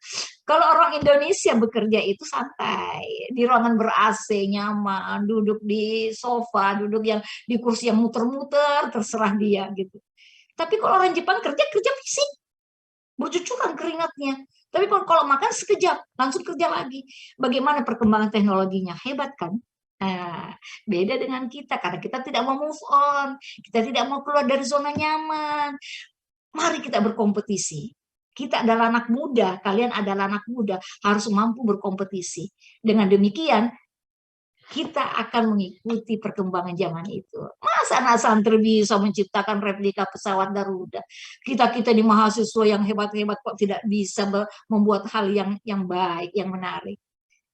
Kalau orang Indonesia bekerja itu santai, di ruangan ber-AC, nyaman, duduk di sofa, duduk yang di kursi yang muter-muter, terserah dia gitu. Tapi kalau orang Jepang kerja fisik, bercucuran keringatnya. Tapi kalau makan sekejap, langsung kerja lagi. Bagaimana perkembangan teknologinya? Hebat kan? Nah, beda dengan kita, karena kita tidak mau move on, kita tidak mau keluar dari zona nyaman. Mari kita berkompetisi. Kita adalah anak muda, kalian adalah anak muda, harus mampu berkompetisi. Dengan demikian, kita akan mengikuti perkembangan zaman itu. Masa anak santri bisa menciptakan replika pesawat Garuda? Kita di mahasiswa yang hebat-hebat kok tidak bisa membuat hal yang baik, yang menarik.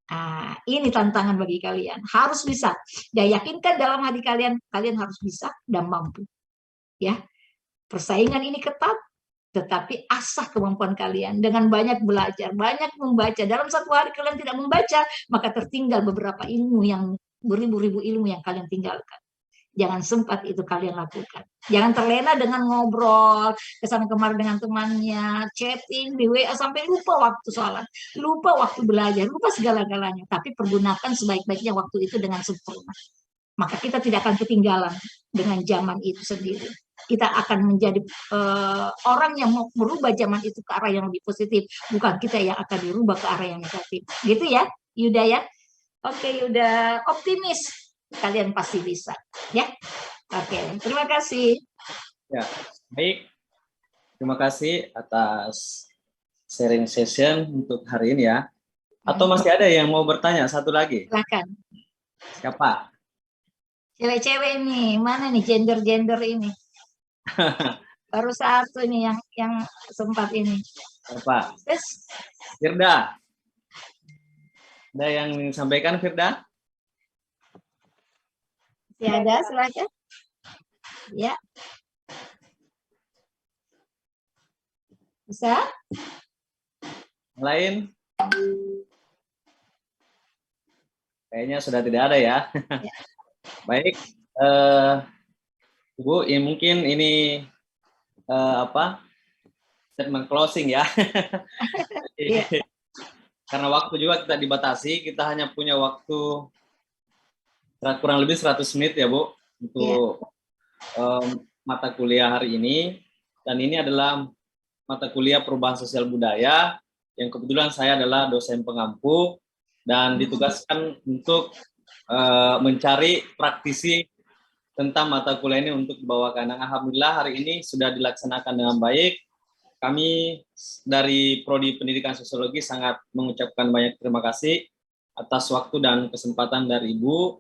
Nah, ini tantangan bagi kalian. Harus bisa. Dan yakinkan dalam hati kalian, kalian harus bisa dan mampu. Ya, persaingan ini ketat, tetapi asah kemampuan kalian dengan banyak belajar, banyak membaca. Dalam satu hari kalian tidak membaca, maka tertinggal beberapa ilmu, yang beribu-ribu ilmu yang kalian tinggalkan. Jangan sempat itu kalian lakukan. Jangan terlena dengan ngobrol kesana kemari dengan temannya, chatting di WA sampai lupa waktu sholat, lupa waktu belajar, lupa segala-galanya. Tapi pergunakan sebaik-baiknya waktu itu dengan sempurna. Maka kita tidak akan ketinggalan dengan zaman itu sendiri. Kita akan menjadi orang yang mau merubah zaman itu ke arah yang lebih positif, bukan kita yang akan dirubah ke arah yang negatif. Gitu ya, Yuda ya. Oke, Yuda, optimis, kalian pasti bisa, ya. Oke, terima kasih. Ya, baik. Terima kasih atas sharing session untuk hari ini ya. Atau masih ada yang mau bertanya satu lagi? Silakan. Siapa? Cewek-cewek ini, mana nih gender-gender ini? Baru satu nih yang sempat ini. Apa? Terus, Firda. Ada yang sampaikan, Firda? masih ada, silakan. Ya. Bisa? Yang lain? Kayaknya sudah tidak ada ya. Ya. Baik. Ibu, ya mungkin ini statement closing ya. Ya. Karena waktu juga kita dibatasi, kita hanya punya waktu kurang lebih 100 menit ya Bu untuk mata kuliah hari ini. Dan ini adalah mata kuliah perubahan sosial budaya yang kebetulan saya adalah dosen pengampu dan ditugaskan untuk mencari praktisi tentang mata kuliah ini untuk dibawakan. Dan alhamdulillah hari ini sudah dilaksanakan dengan baik. Kami dari Prodi Pendidikan Sosiologi sangat mengucapkan banyak terima kasih atas waktu dan kesempatan dari Ibu.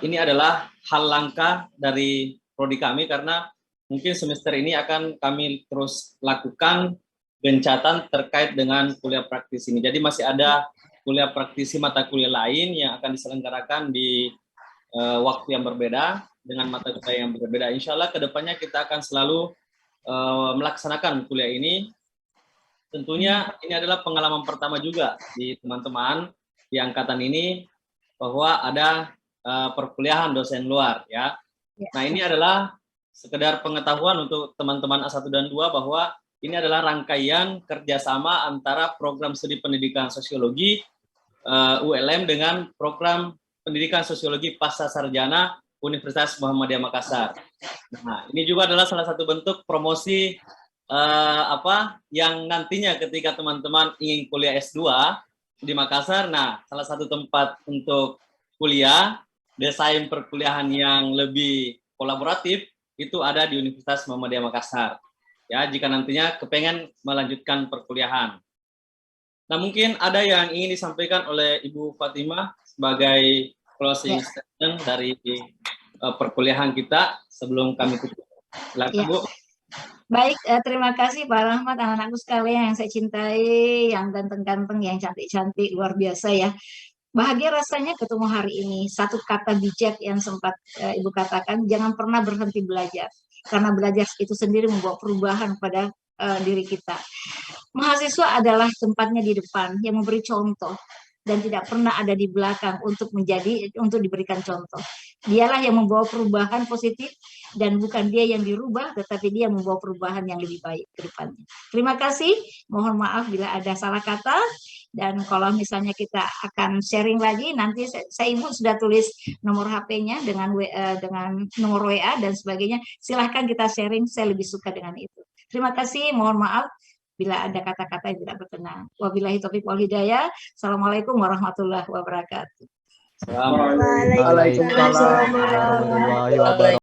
Ini adalah hal langka dari Prodi kami karena mungkin semester ini akan kami terus lakukan gencatan terkait dengan kuliah praktis ini. Jadi masih ada kuliah praktisi mata kuliah lain yang akan diselenggarakan di waktu yang berbeda dengan mata kuliah yang berbeda. Insya Allah kedepannya kita akan selalu melaksanakan kuliah ini. Tentunya ini adalah pengalaman pertama juga di teman-teman di angkatan ini bahwa ada perkuliahan dosen luar ya. Nah ini adalah sekedar pengetahuan untuk teman-teman A1 dan 2 bahwa ini adalah rangkaian kerjasama antara program studi pendidikan sosiologi ULM dengan program pendidikan sosiologi pasca sarjana Universitas Muhammadiyah Makassar. Nah, ini juga adalah salah satu bentuk promosi yang nantinya ketika teman-teman ingin kuliah S2 di Makassar, nah salah satu tempat untuk kuliah desain perkuliahan yang lebih kolaboratif itu ada di Universitas Muhammadiyah Makassar. Ya, jika nantinya kepengen melanjutkan perkuliahan. Nah, mungkin ada yang ingin disampaikan oleh Ibu Fatimah sebagai closing statement dari perkuliahan kita sebelum kami tutup. Silakan, Bu. Baik, terima kasih Pak Rahmat, anak-anakku sekalian yang saya cintai, yang ganteng-ganteng, yang cantik-cantik, luar biasa ya. Bahagia rasanya ketemu hari ini. Satu kata bijak yang sempat Ibu katakan, jangan pernah berhenti belajar. Karena belajar itu sendiri membawa perubahan pada diri kita. Mahasiswa adalah tempatnya di depan, yang memberi contoh. dan tidak pernah ada di belakang untuk diberikan contoh. Dialah yang membawa perubahan positif dan bukan dia yang dirubah, tetapi dia membawa perubahan yang lebih baik ke depannya. Terima kasih. Mohon maaf bila ada salah kata. Dan kalau misalnya kita akan sharing lagi, nanti saya Ibu sudah tulis nomor HP-nya dengan nomor WA dan sebagainya. Silahkan kita sharing, saya lebih suka dengan itu. Terima kasih, mohon maaf bila ada kata-kata yang tidak berkenan. Wabillahi taufiq wal hidayah. Assalamualaikum warahmatullahi wabarakatuh. Waalaikumsalam warahmatullahi wabarakatuh.